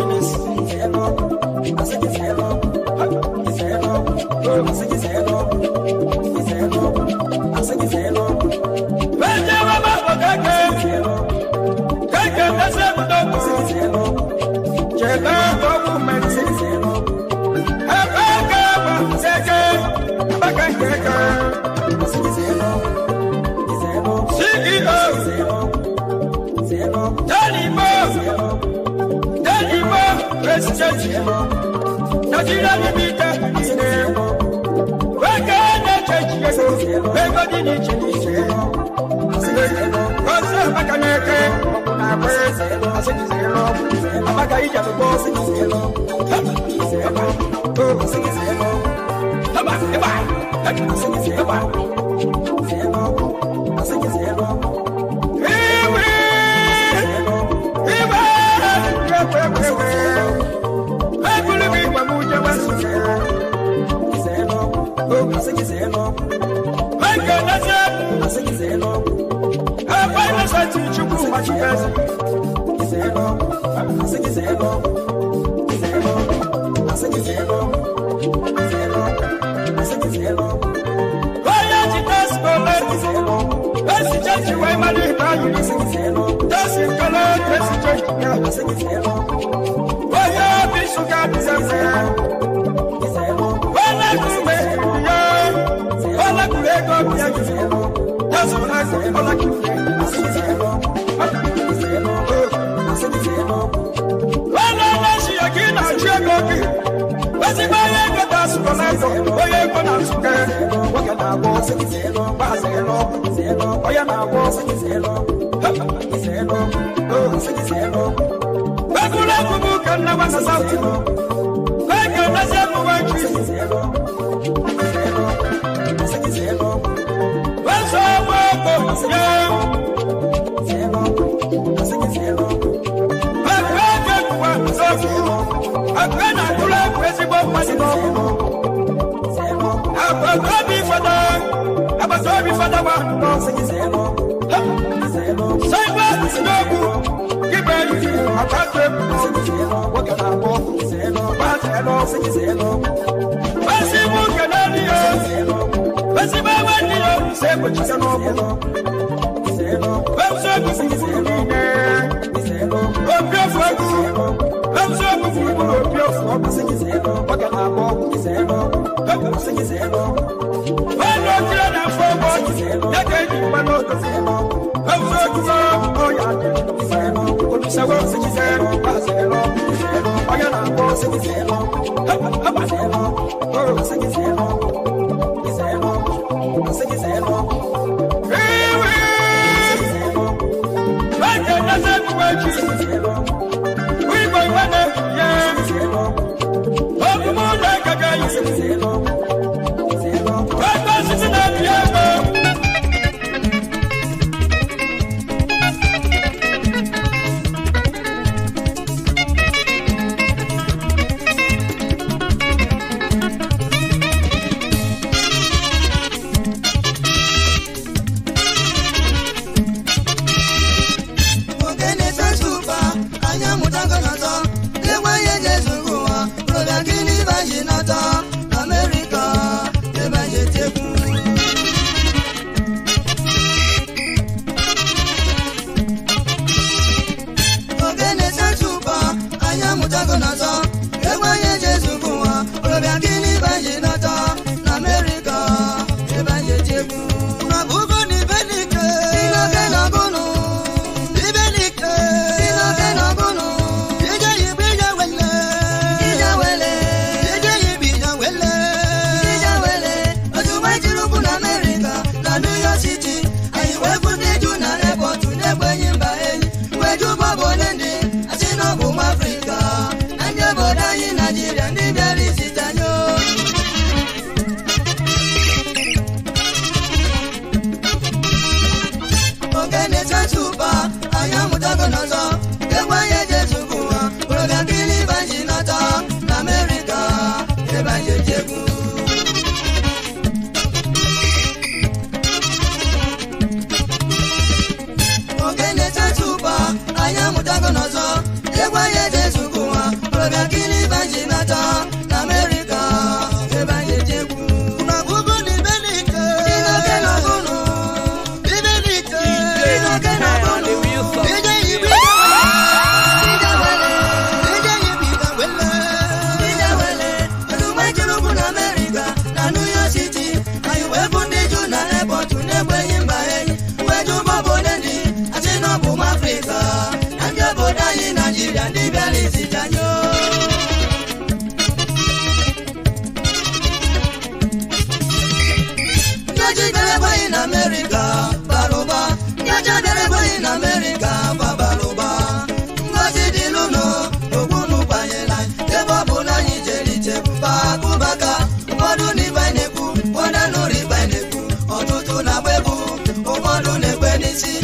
S3: n'isi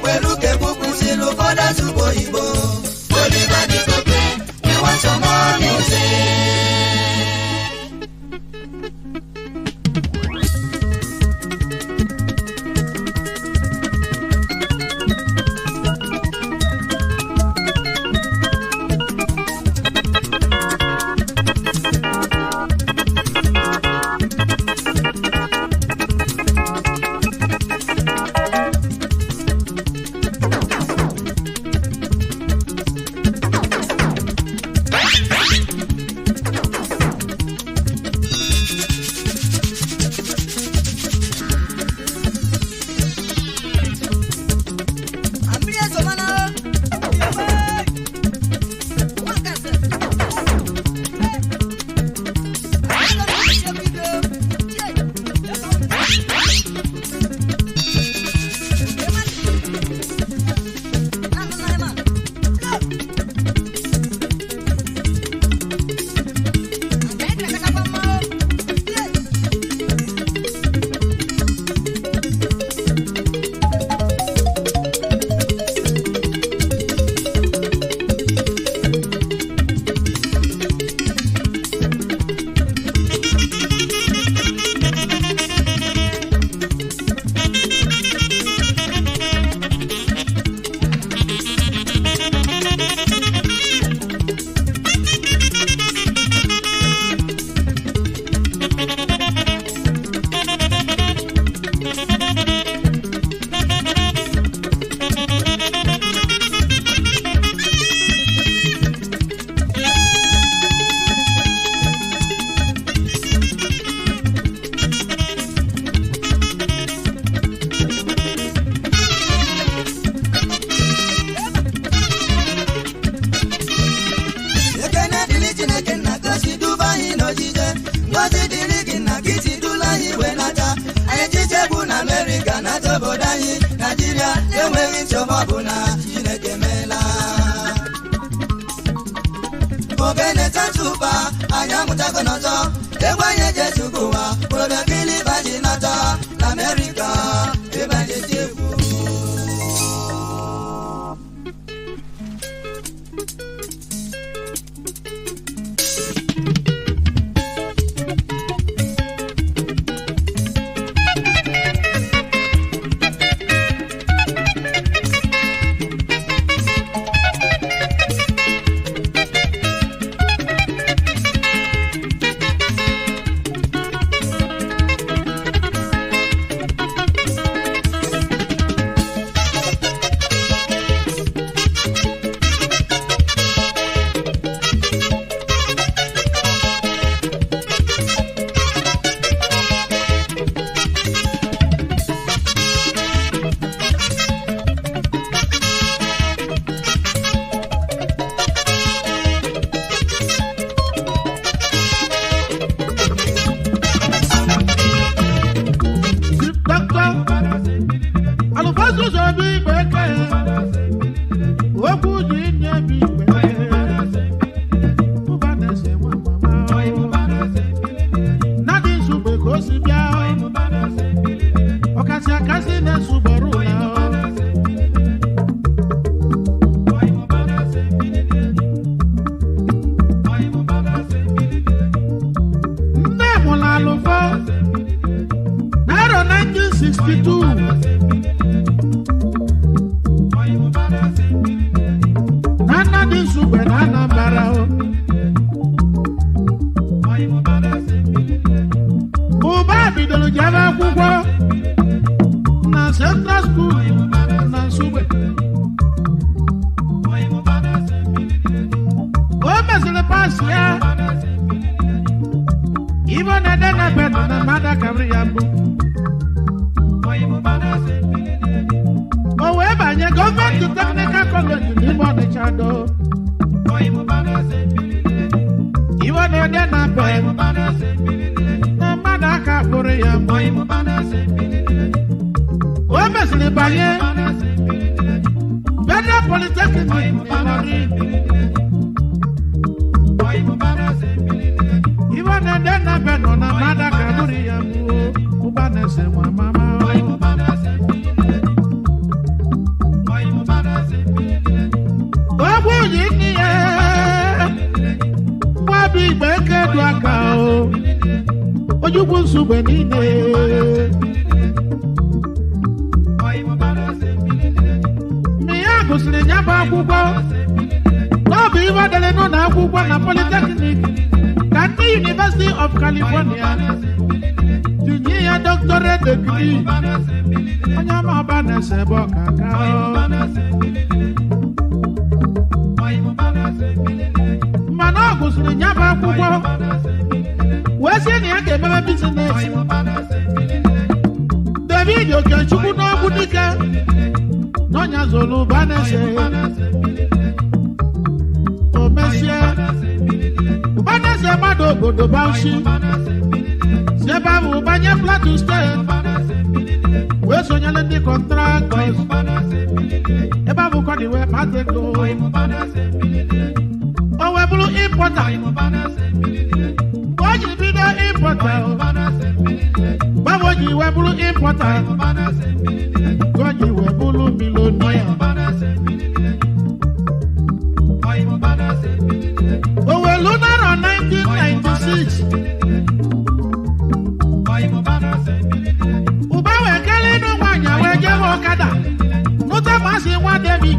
S3: welu ka ekwupụsịrị ụfọdụ asụsụ Igbo Oliver Dikoke we want some more music.
S7: ojukwu nsogbe niile mgbe ya gụsịrị ya bụ akwụkwọ n'ọbụ ibe dere n'ụlọ akwụkwọ na Polytechnic na ndị University of California tinye ya doctorate degree onye ọma ọba na-ese ebe ọkaka mana ọ gụsịrị ya bụ akwụkwọ wee sị na ya ga-emebe bizines David Okechukwu n'ọgwụ dike n'ọnya zolu ụba na-ese o mesie ụba na-ese mmadụ obodo Bauchi si ebe ahụ banye Plateau State wee sonyere ndị kọntraktọs ebe ahụ kọdị wee kpata ego o wee bụrụ impọta mgbe o ji bido impọta gbanwe o ji wee bụrụ impọta ka o ji wee bụrụ milonia o wee lụ n'arọ 1996 ụba wee kelee ịnụ nwaanyị wee jewe ọkada nụta masị nwa David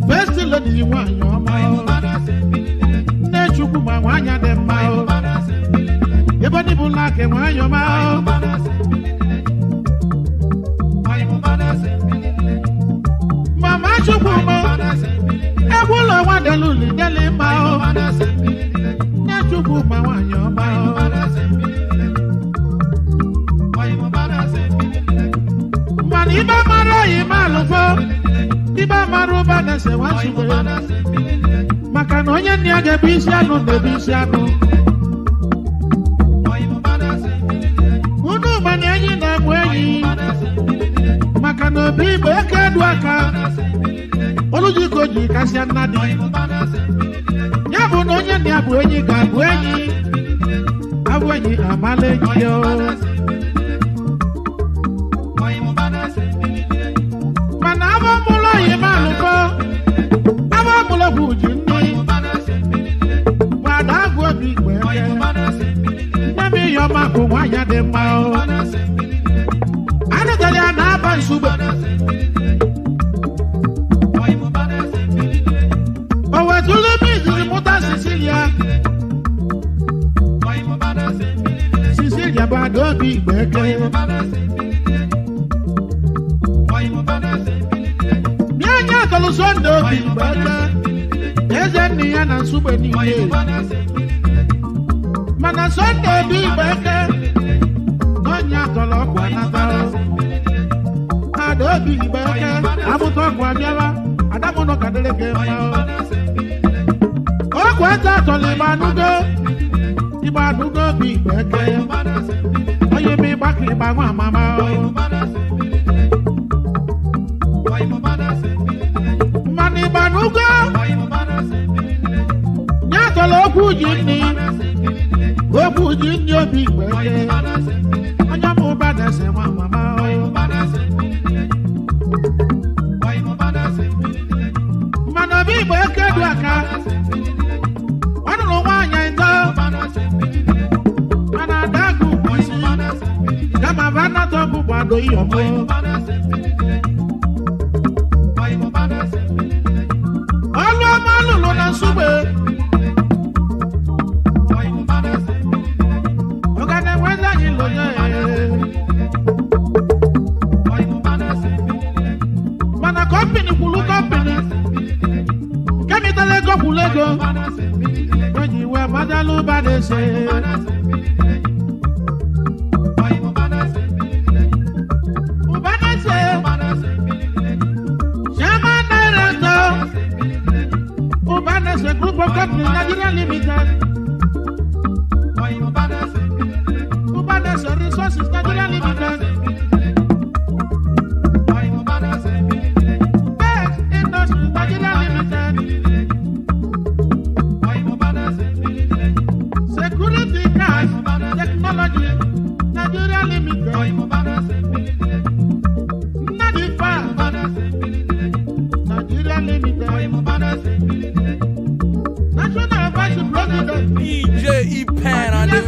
S7: first lady nwaanyị ọma nne Chukwu ma nwaanyị dị mma ebe ndị bụ nna ke nwaanyị ọma mama Chukwu ma egwu ụlọ nwa deluli deli mma nne Chukwu ma nwaanyị ọma mana ibe mara oyi ma alụfo ibe mara ụba na-ese nwachigbe maka na onye nne ya ga-ebu isi anụ na-ebu isi anụ unu gbana enyi na-egbu enyi maka na obi igbo eke edu aka olujiko ji kasịa nna dị ya bụ na onye nne ya bụ enyi ga-abụ enyi abụ enyi amala enyi ya mana abụ mụlụ oyi ma alụfọ abụ mụlụ bụ ji nne gbada agụ obi igbo eke nne m ihe ọma bụ nwaanyị dị mma anụtara ya na-aba nsugbe o wetụlụ m izizi mụta Sicilia bụ ada obi igbo eke bịa nye atọlụ Sunday obi igbo eke eze nne ya na nsugbe niile mana Sunday obi igbo eke n'onye atọlụ ọkụ anata ada obi igbo eke amụta ọkụ abịara adamụnụ kadịrị gị mma ọkụ ete atọlụ igba anụgo obi igbo eke onye ma ịgbaka ịgba nwa amama mana ịgba anụgo nye atọlụ okwu ji nni obi igbo eke onye ma ụba na-ese nwa amama mana obi igbo eke dị aka ọ nụrụ nwaanyị ntọ mana adagụ isi kama vanatọ bụ gbado iyọmọ ọlụ ọma lụrụ na nsugbe ọ ga na-enwezi anyị lonye mana kọmpini kwulu kọmpini kemịtala ego kwulu ego o ji wee madalụ ụba na-ese ụba na-ese Chairman Director ụba na-ese Group of Companies Nigeria Limited ụba na-ese Resources Nigeria Limited Security Cars Technology Nigeria Limited Nadifa Nigeria Limited National Vice President
S6: DJ E-Pan on the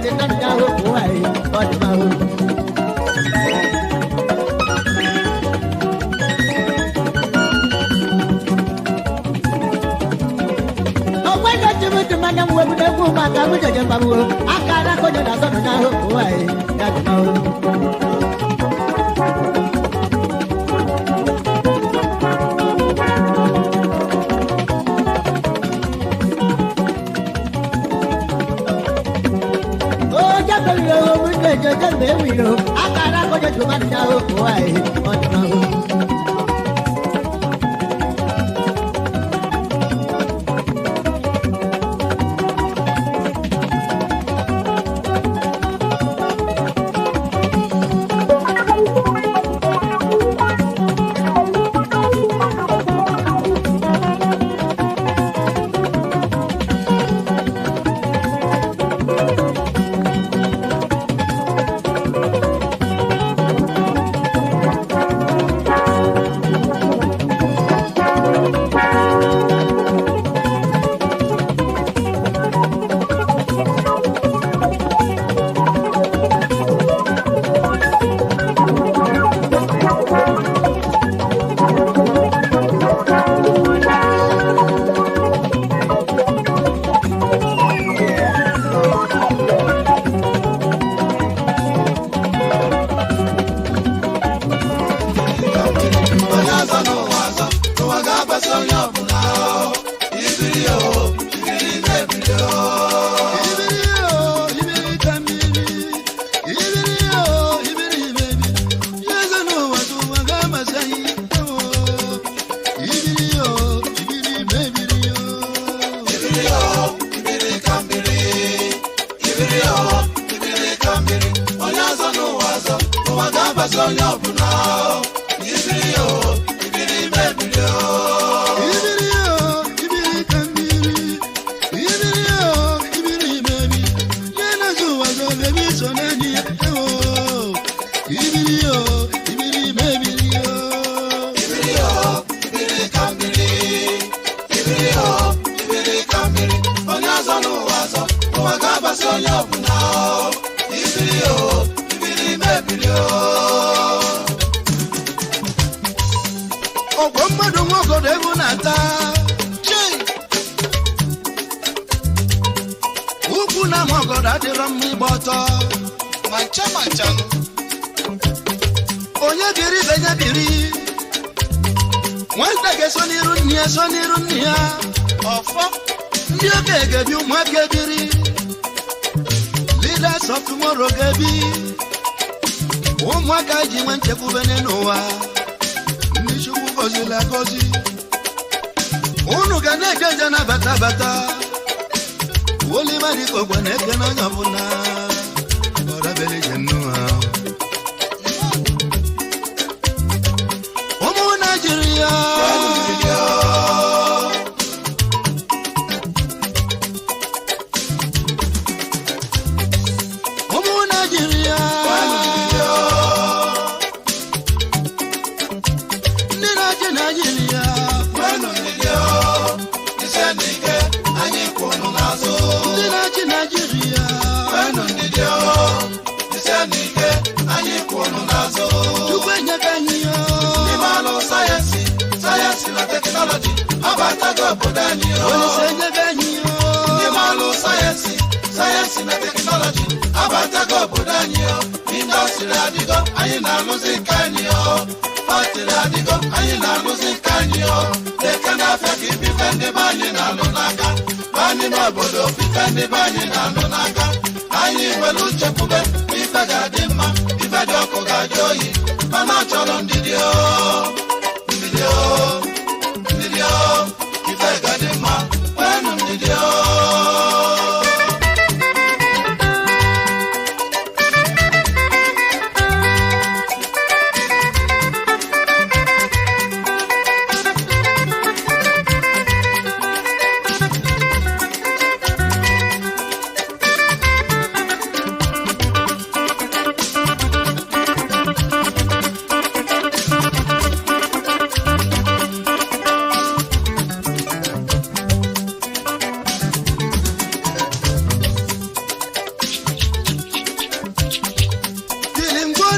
S2: dị nọ ya hụ ụwa anyị ọ dị ma hụ mana mwebu na egwu maka mụ jeje mgbamuo aka ara konye na zọnụ n'ahụ ụwa anyị ya dị ma hụ akara konye tụmadụ n'ahụ ụwa anyị ọ dị ma hụ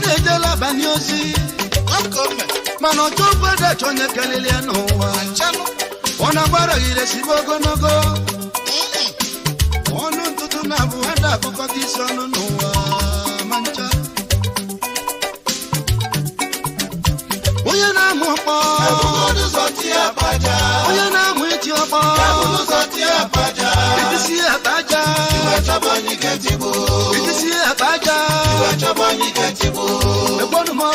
S3: na-ejela banye ozi mana ọjọ ụfọdụ achọ onye kelele ya n'ụwa ọ na-agbara ire sibe ogologo ọnụ ntụtụ na-abụ ada akụkọ gị isi ọnụ n'ụwa ma ncha onye na-amụ ọkpọ onye na-amụ iti ọkpọ itisi akpaja itisi akpaja ekwonumo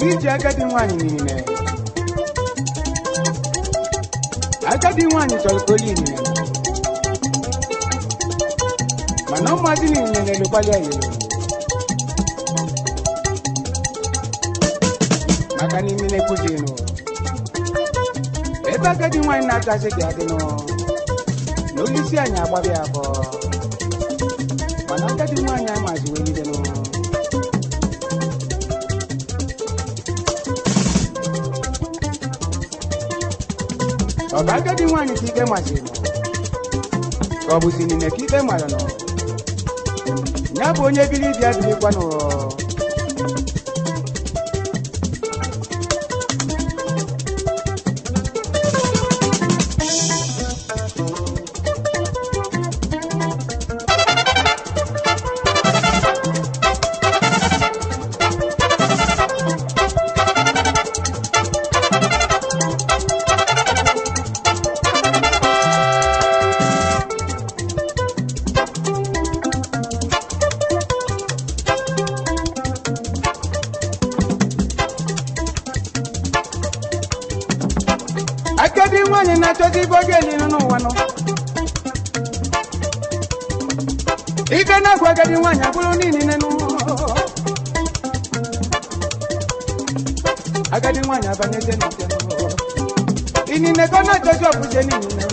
S4: iji agadi nwaanyị niile agadi nwaanyị chọrọ ka oli niile mana ụmụazị niile na-elukpali ya elu maka na imi na-ekwuzi enu ebe agadi nwaanyị na-atụ asị dị adịnụ na olisi anyị agbabi afọ mana agadi nwaanyị amazi welidenụ ọ bụ agadi nwaanyị ka ikpe maziri ka ọ bụzi nile ka ikpe mara nọ ya bụ onye biri bịa birikwa n'ụrọ agadi nwaanyị na-achọzi ibe oge elinu n'ụwa nọ ibe na-agwa agadi nwaanyị abụrụ niile nụ agadi nwaanyị abanyeze n'ite inine ka ọ na-achọzi ọbụze niile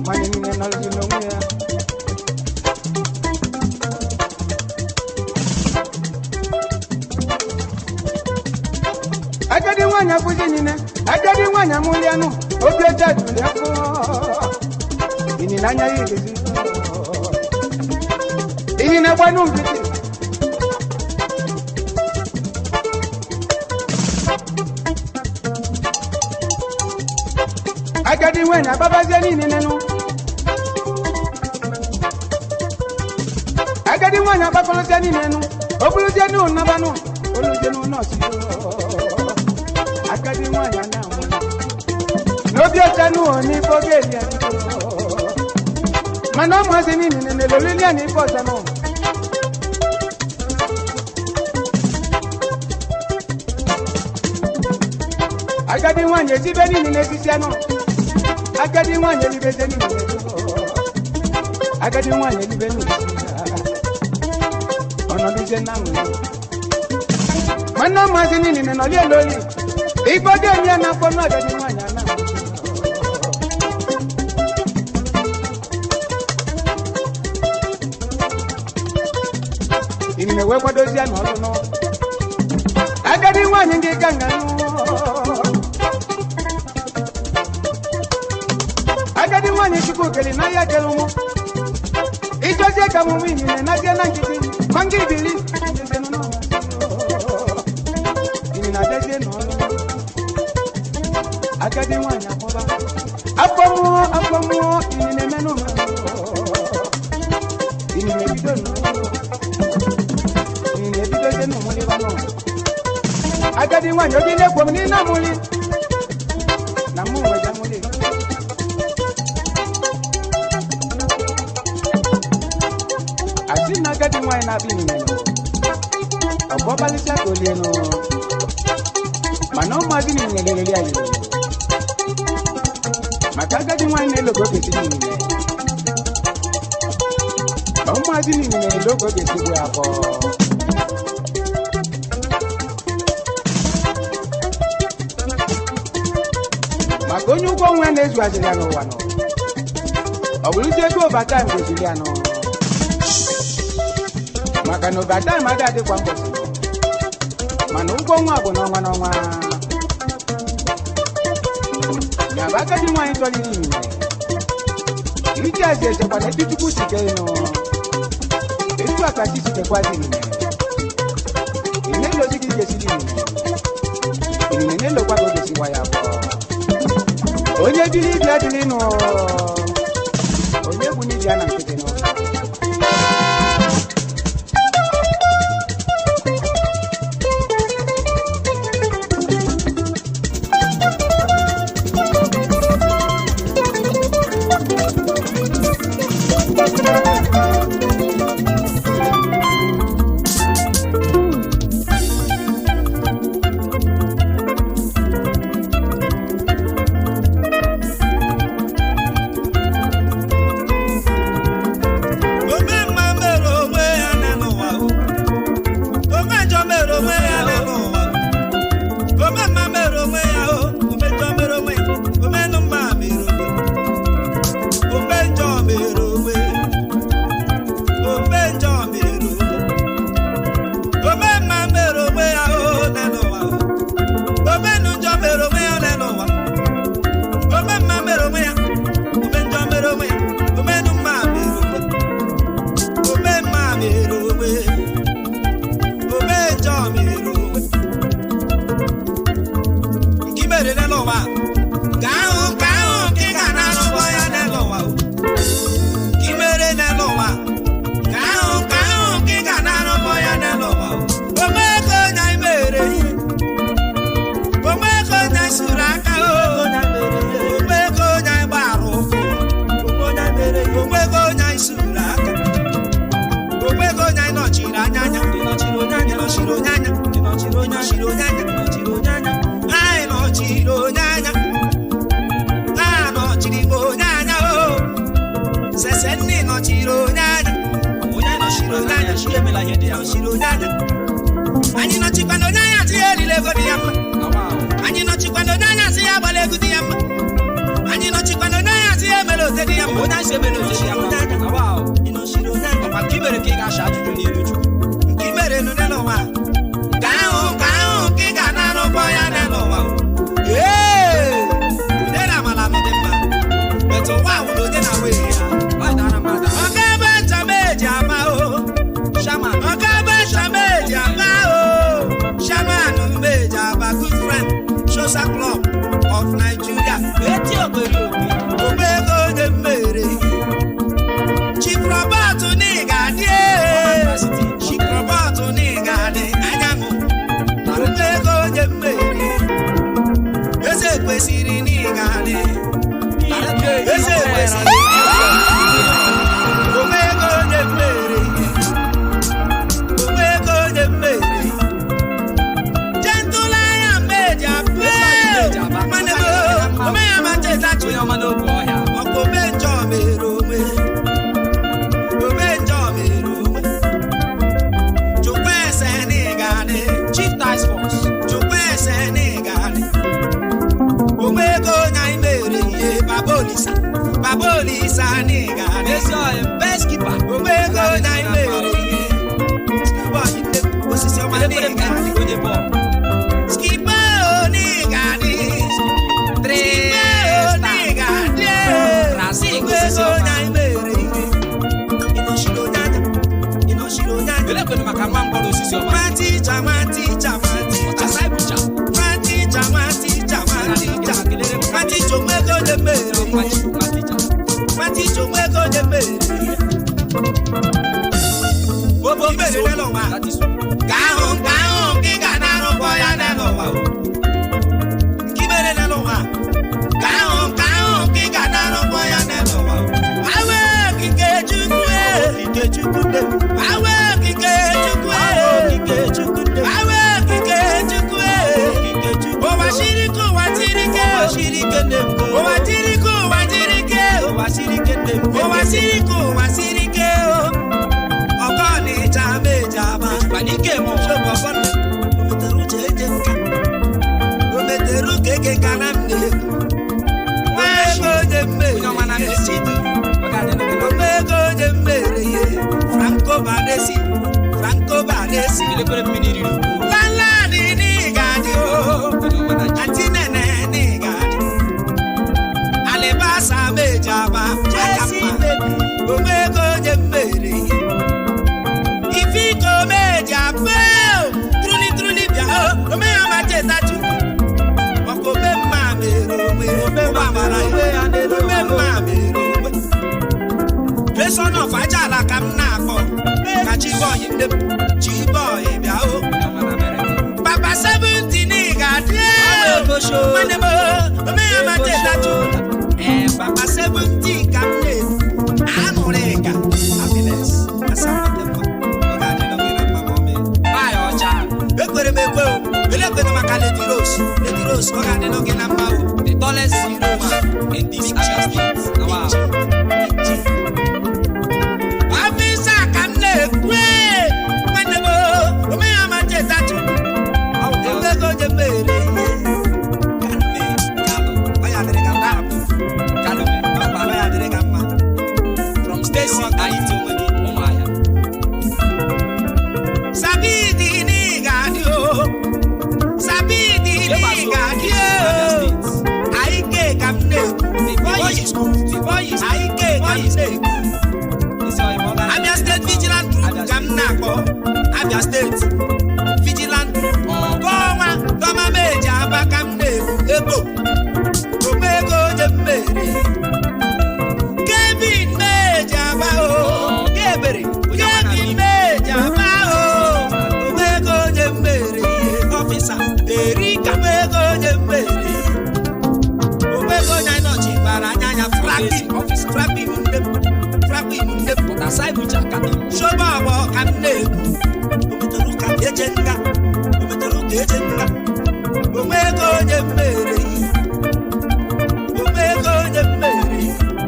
S4: nwanyị niile nọrọzi n'onwe ya agadi nwaanyị abụzi niile agadi nwaanyị amụli anụ obi ọcha juru ya fụ inine anya ya ilezi inine gbanụ nkịtị agadi nwaanyị ababazie niile nụ agadi nwaanyị agbakọrọzie niile nụ o bụrụzie nụ nabanụ oluzie n'ụlọọsị agadi nwaanyị na-amụ n'obi ọcha n'ụwa n'ife oge eli ya mana ụmụazị niile na-elolili ya n'ife ọcha n'ụwa agadi nwaanyị ejibe niile n'etiti anụ agadi nwaanyị elibeze niile agadi nwaanyị elibe niile ọnọdụzie na nwere mana ụmụazị niile nọli eloli ife oge eli ya n'afọ nụ agadi nwaanyị ana inine wee kwadozie n'ọlụ nụ agadi nwaanyị ndị ka nga nụ agadi nwaanyị chukwu okele na ya kere ụmụ ijozie ka mụmụ inine nazie na nkịtị ma nga ibili inine adezie n'ọlụ agadi nwaanyị akpọba afọ mmụọ inine menụ inine bido inine bidozie n'ụmụliba nọ agadi nwaanyị oge na-ekwo m n'ile amụli na mụ nweja mụli asị na agadi nwaanyị na-abịa inine ọgbọbalịsịa ka olie nụ mana ụmụazị niile leleli ya yiri maka agadi nwaanyị na-elogo ogesi niile ma ụmụazị niile na-elogo ogesi bụ afọ maka onye ụgwọ nwa na-ezu azịrị ya n'ụwa nọ ọ bụrụzi ego overtime goziri ya nọ maka na overtime adị adịkwa mbọsị mana ụgwọ nwa bụ n'ọnwa n'ọnwa ya bụ agadi nwaanyị tọrọ ime iji azị echekwa na etu chukwu site nụ etu akachi sitekwazi ime ine elozi gị gesiri ime inine na-elokwa ka o gesiwa ya bụ onye biri ibi adịrị nụ onye bụ n'ibia na nkịtị nụ
S10: njọ mere onwe ya n'ụwa ome mma mere onwe ya ome njọ mere onwe ya ome nụ mma mere onwe ome njọ mere onwe ome njọ mere onwe ome mma mere onwe ya n'ụwa ome nụ njọ mere onwe ya n'ụwa ome mma mere onwe ya ome njọ mere onwe ya ome nụ mma mere onwe ome mma mere onwe ome njọ mere onwe nke mere n'ụwa ka ahụ ka ị ga na-arụbọ ya n'ụwa nke mere n'ụwa ka ahụ ka ị ga na-arụbọ ya n'ụwa ome ego onye anyị mere ihe ome ego onye anyị sụrụ aka ome ego onye anyị gbara ụkwụ ome ego onye anyị sụrụ aka ome ego onye anyị nọchiri anya anya nọchiri onye anya nọchiri onye anya nọchiri onye nọchiri onye anya nọchiri onye anya anyị nọchiri onye anya ha nọchiri onye anya sese nne nọchiri onye anya onye anyị nọchiri onye anya chi emela ihe dị ya nọchiri onye anya anyị nọchikwana onye anya sị ya erila ego dị ya mma anyị nọchikwana onye anya sị ya agbala egwu dị ya mma anyị nọchikwana onye anya sị ya emela ote dị ya mma onye anyị sị emela ote dị ya mma ị nọchiri onye anya ọkwa nke mere ka ị ga-acha ajụjụ n'iru chukwu nke mere nụ n'ụwa ka ahụ ka ị ga na-arụbọ ya n'ụwa onye na-amala m dị mma metụ ụwa wụrụ onye na-awe ya ọka ebe nchama eji ama ọka ebe nchama eji ama shaman meji aba good friend social club of Nigeria ome ego onye mmere Chief Robert n'ịgadị Chief Robert n'ịgadị anyanwụ ome ego onye mmere eze kwesịrị n'ịgadị eze kwesịrị ome ego onye mmere ome ego onye mmere gentụla anya mmeji ape mana ome ya machezachi ọkụ ome njọ mere onwe ome njọ mere onwe chukwu ese n'ịgadị Chief Task Force chukwu ese n'ịgadị ome ego onye anyị mere ihe Baba Olisa n'ịgadị best keeper ome ego onye anyị mere ihe osisi ọma n'ịgadị skipa n'ịgadị n'ịgadị ome ego onye anyị mere ihe ịnọchiri onye anya ịnọchiri onye anya nwaticha nwaticha nwaticha nwaticha nwaticha nwaticha onwe ego onye mere nwaticha onwe ego onye mere obo mere n'ụwa ka ahụ ka ị ga na-arụbọ ya n'ụwa nke mere n'ụwa ka ahụ ka ị ga na-arụbọ ya n'ụwa awe okike Chukwu awe okike Chukwu awe okike Chukwu ụwa sirike ụwa tirike ụwa tirike ụwa tirike ụwa sirike ụwa sirike ụwa sirike ọkọ n'ịcha meji aba kpanike m ometere uche eje nka ometere uke eke nka na nne nwa ego onye mmere ome ego onye mmere ihe Franco Banesi landlady n'ịgadị atinene n'ịgadị alibasa meji aba ome ego onye mmere ihe ifiko meji aba truli bịa ome ya machetachu ọkụ ome mma mere ome gbamara ome mma mere ome Person of Ajala ka m na-akpọ ka Chiboy nne m Chiboy bịa o Papa 17 n'ịgadị nwanne m ome ya machetachu Papa 17 ka m na-ebu aṅụrị ka happiness ekwere m ekwe o elekwere maka Lady Rose ọ ga-adịnụ gị na mma o the tallest hero in this state afisa ka m na-ekwe nwanne m ome ya macheta onye mere ihe Kalume Kalu ọ ya dịrị ka mma Kalume ọ ya dịrị ka mma from Stacy anyị ti onwe gị ụmụahịa Sabidi ni gadio Sabidi ni gadio Aike kamne before you Aike kamne Abia State Vigilant Group Gamnako Abia State Vigilant Group Goma Goma Meja Abakamne Ebo Omego Jemere Kevin Meja Bao Kevin Meja Bao Omego Jemere Officer Erika Omego Jemere Omego Nyanochi Baranyanya Flapping Officer Flapping Munde Asai Muchaka Shobabo Kamne Umetoluka Ejenga Omego Jemere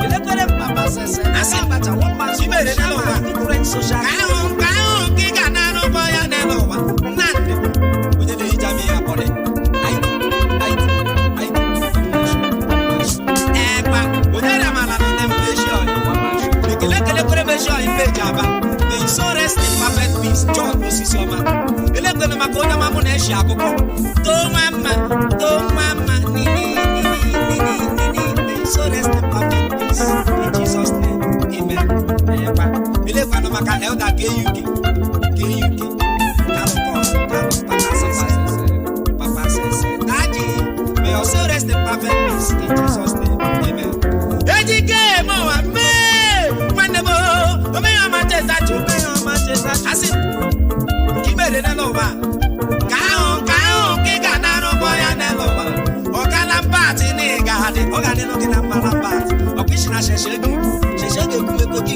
S10: Elekwere Papa Sese Asabata Womba Sibere Nalowa Different social Kaun Kiga Nano Boya Nelowa Nande Uje de Ijami Apole Ekwa Uje de Malano Nempation Elekwere Mesho Impejaba May so rest in perfect peace John Osisioma Elekwere Makonya Mamuneshi Akoko Do mama Nini So rest in perfect peace in Jesus' name. Amen. Elekwere Maka Elder KUK Papa says Daddy, may you so rest in perfect peace in Jesus' name. Amen. Ejike mo ame manebo me amacheza chu asi kimere na lowa kaon kiga na ro boya na lowa okala party ni gade ogade no kina mala party okishina sheshege kumeko ni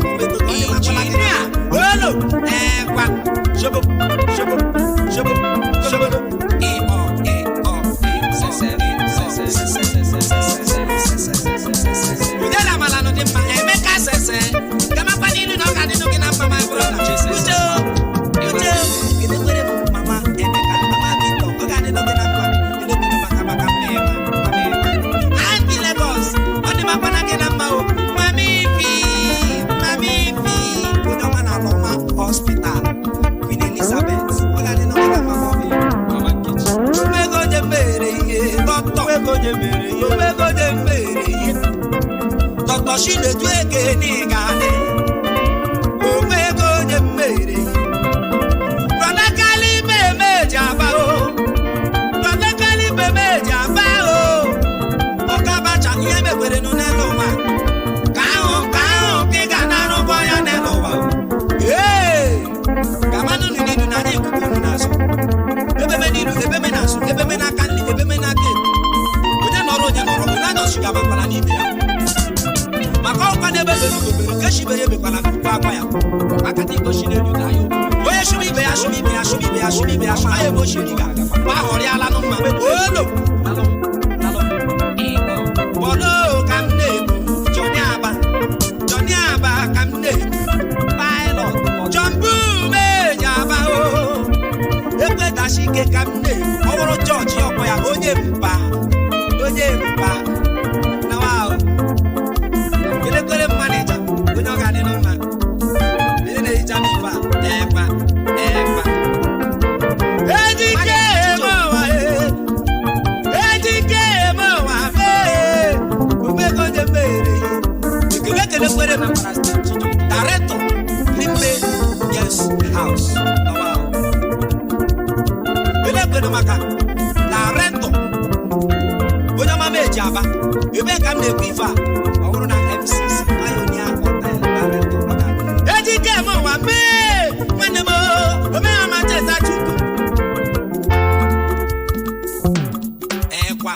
S10: mapala kina olo kwa shobo Udela malano de ma emeka sese kama paninu no kadi no kina mama brother Jesus Uche kide kwere mama emeka mama bito ogade no kina mama ile kina maka mema Auntie Lagos oni mama na kina mama mami fi kuna wana Loma Hospital Queen Elizabeth ogade no kina mama kichi Omego de mere doctor Omego de mere Dr. Shine Tweke ni gane Omego de mere Rana kali me jaba o Okabacha ihe mekwere no nelo ma Kaon kiga na no boya nelo wa Kamanu ni na ni kuku naso Ebeme naso ebeme na kanli ebeme na ke Onye noro na no shiga bapala ni be Maka nebe bero keshi be yebe kwala kwa ya akati ko shine lu dayo oye shumi be aye mo shiri ga ba hori ala no ma olo bolo kamne Johnny aba kamne pilot jumbu me jaba o ekwe dashike kamne oworo George opo ya onye mpa na wow Elekwere manager onye ọ ga-adị n'ụma ndị na-ehicha mifa ekpa ejike eme ụwa omego onye mere ekelekwere na director Limbe Yes House elekwere maka director onye ọma meji aba ebe ka m na-ekwu ife a ọ bụrụ na MCC pioneer ejike mo wa me nwanne m ome amacheza chukwu ekwa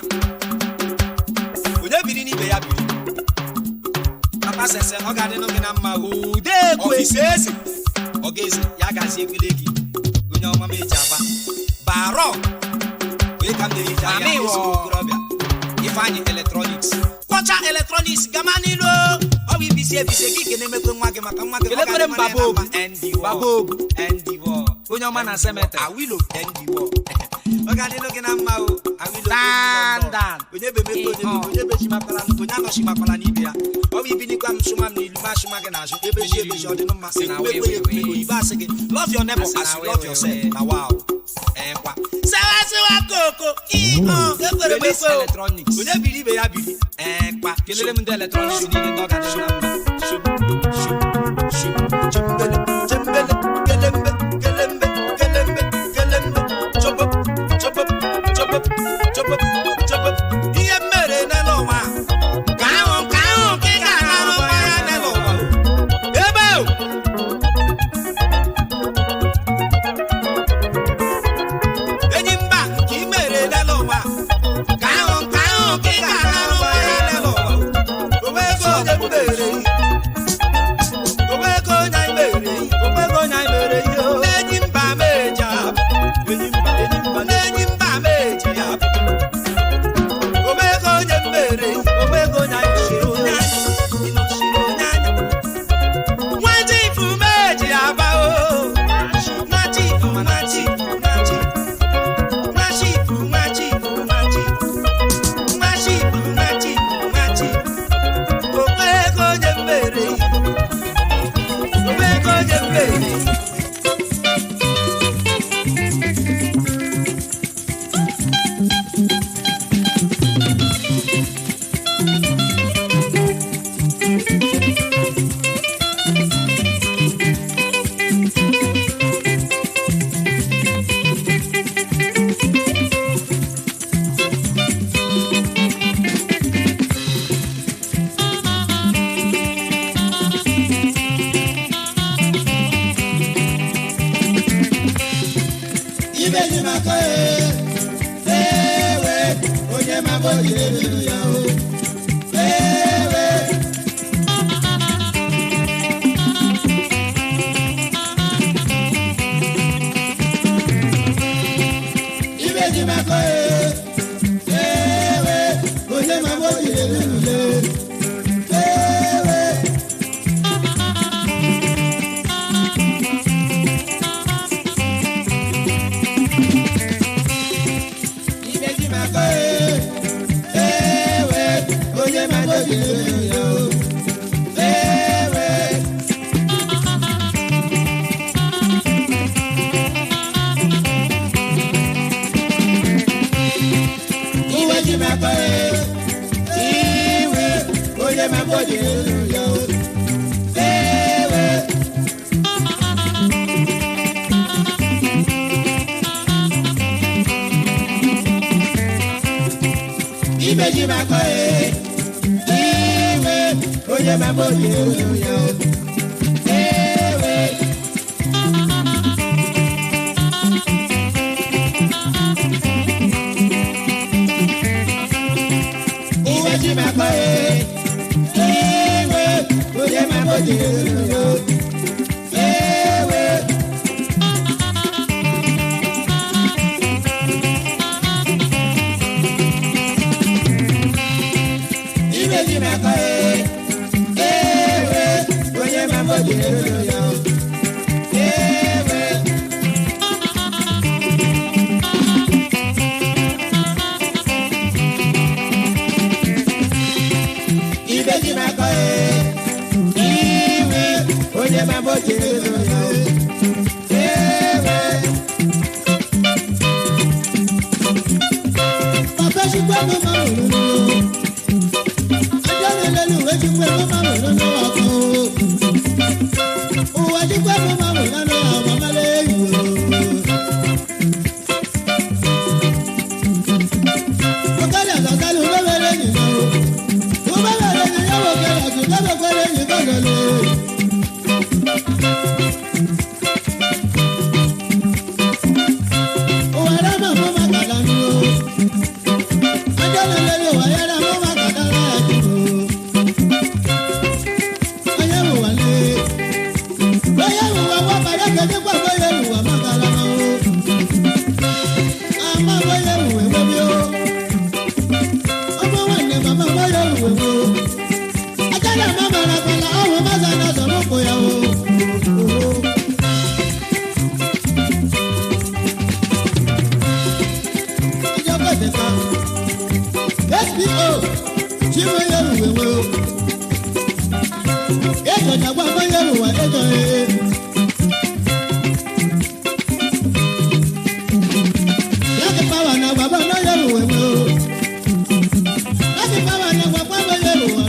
S10: onye biri n'ibe ya biri Papa Sese ọ ga-adị n'oge na mma Ọfịs eze ya gazi ekwele gị onye ọma meji aba baro wee ka m na-ehicha ya okorobịa Ifeanyi Electronics Kwacha Electronics gama nilo ọ bụ ibisi gị ga-emekwe nwa gị maka nwa gị
S11: Elekwere Babobu
S10: onye ọma na cemetery
S11: Awilo
S10: ọ gadi no gina mma o.
S7: Dandan.
S10: Onye be me onye be shimakwala onye no shimakwala ni bia. O bi bi ni kwa msuma ni lu ma shuma ge na so. Ebe je be jodi no ma se na we iba se ge. Love your neighbor as you love yourself. Na wow. Kwa. Sawa koko. Ekwere be so electronics. Onye biri be ya biri. Kwa. Kelele mu de electronics ni de dog gadi na mma. Chembele gelembe chop up iye mere na lo wa ka o ki ga na lo wa ya na lo wa ebe o enyi mba ki mere na lo wa ka o ki ga na lo wa ya na lo wa o we go de mere yo enyi mba meja enyi mba meja omego nye mere omego nya shiro nya ino shiro nya waji fu meji aba o nachi omego nye mere omego nye mere
S2: CEO Chimayeruwe Ego Jagwa Mayeruwa Ego Yaki Power na Baba Mayeruwe Yaki Power na Baba Mayeruwa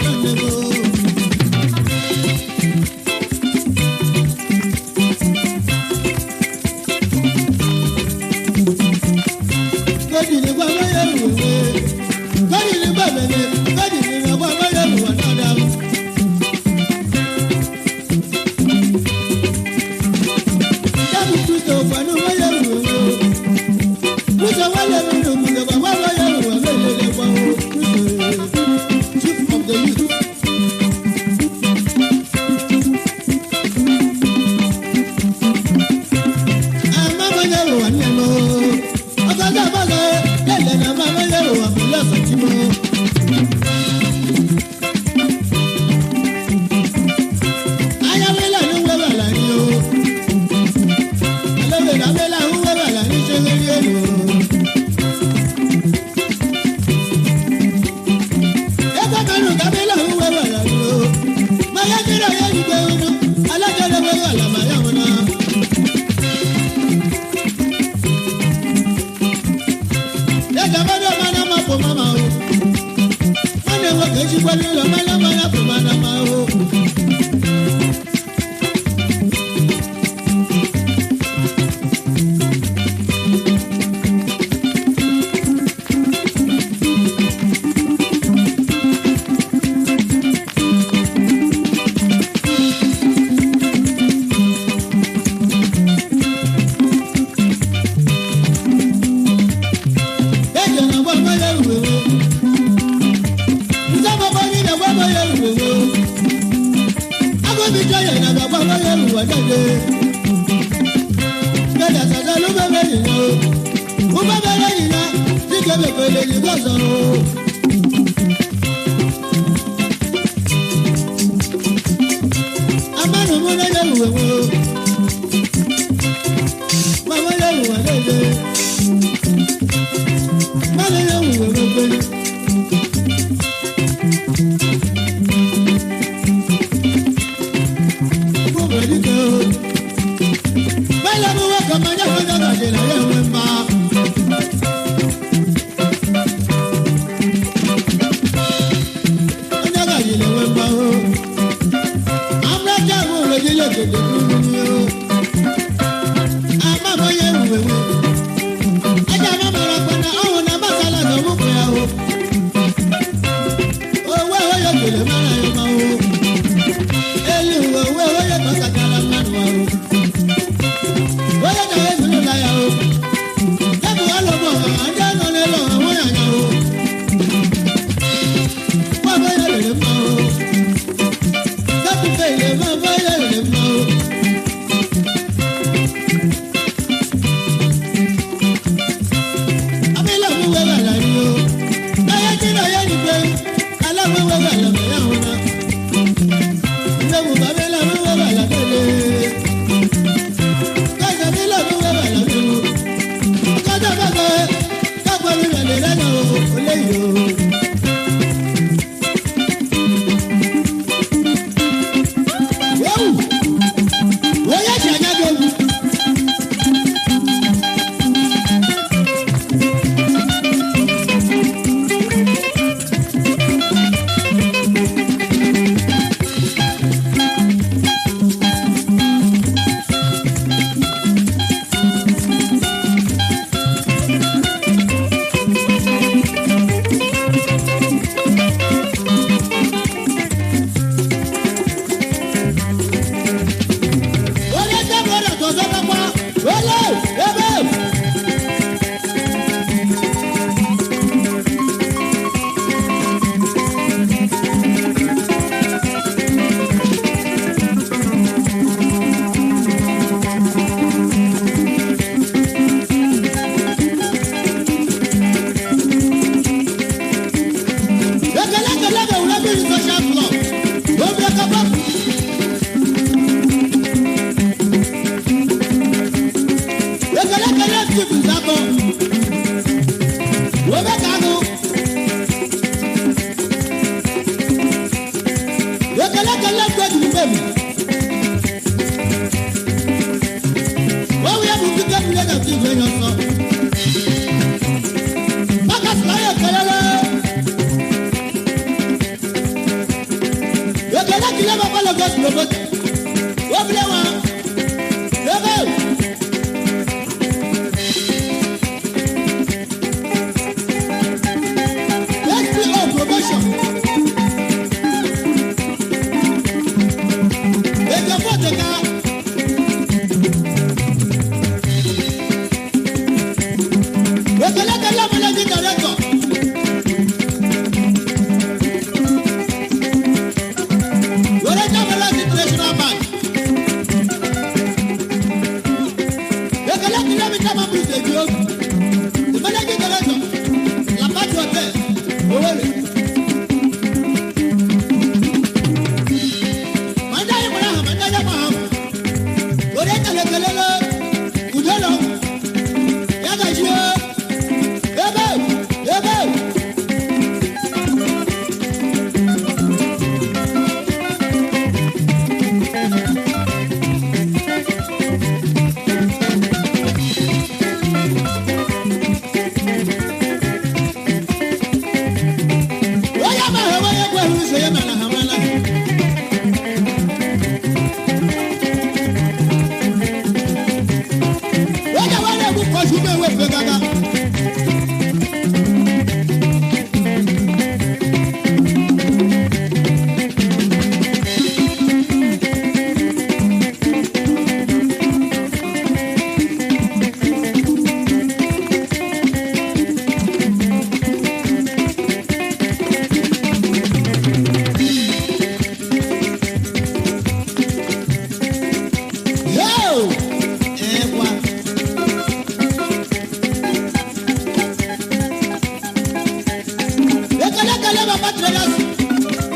S2: Akala Baba Traders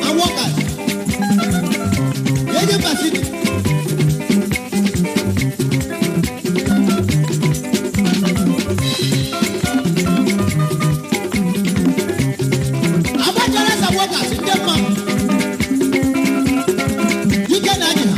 S2: and Workers. Yeje Pacific. Baba Traders and Workers in Denmark. You can imagine.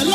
S2: Allah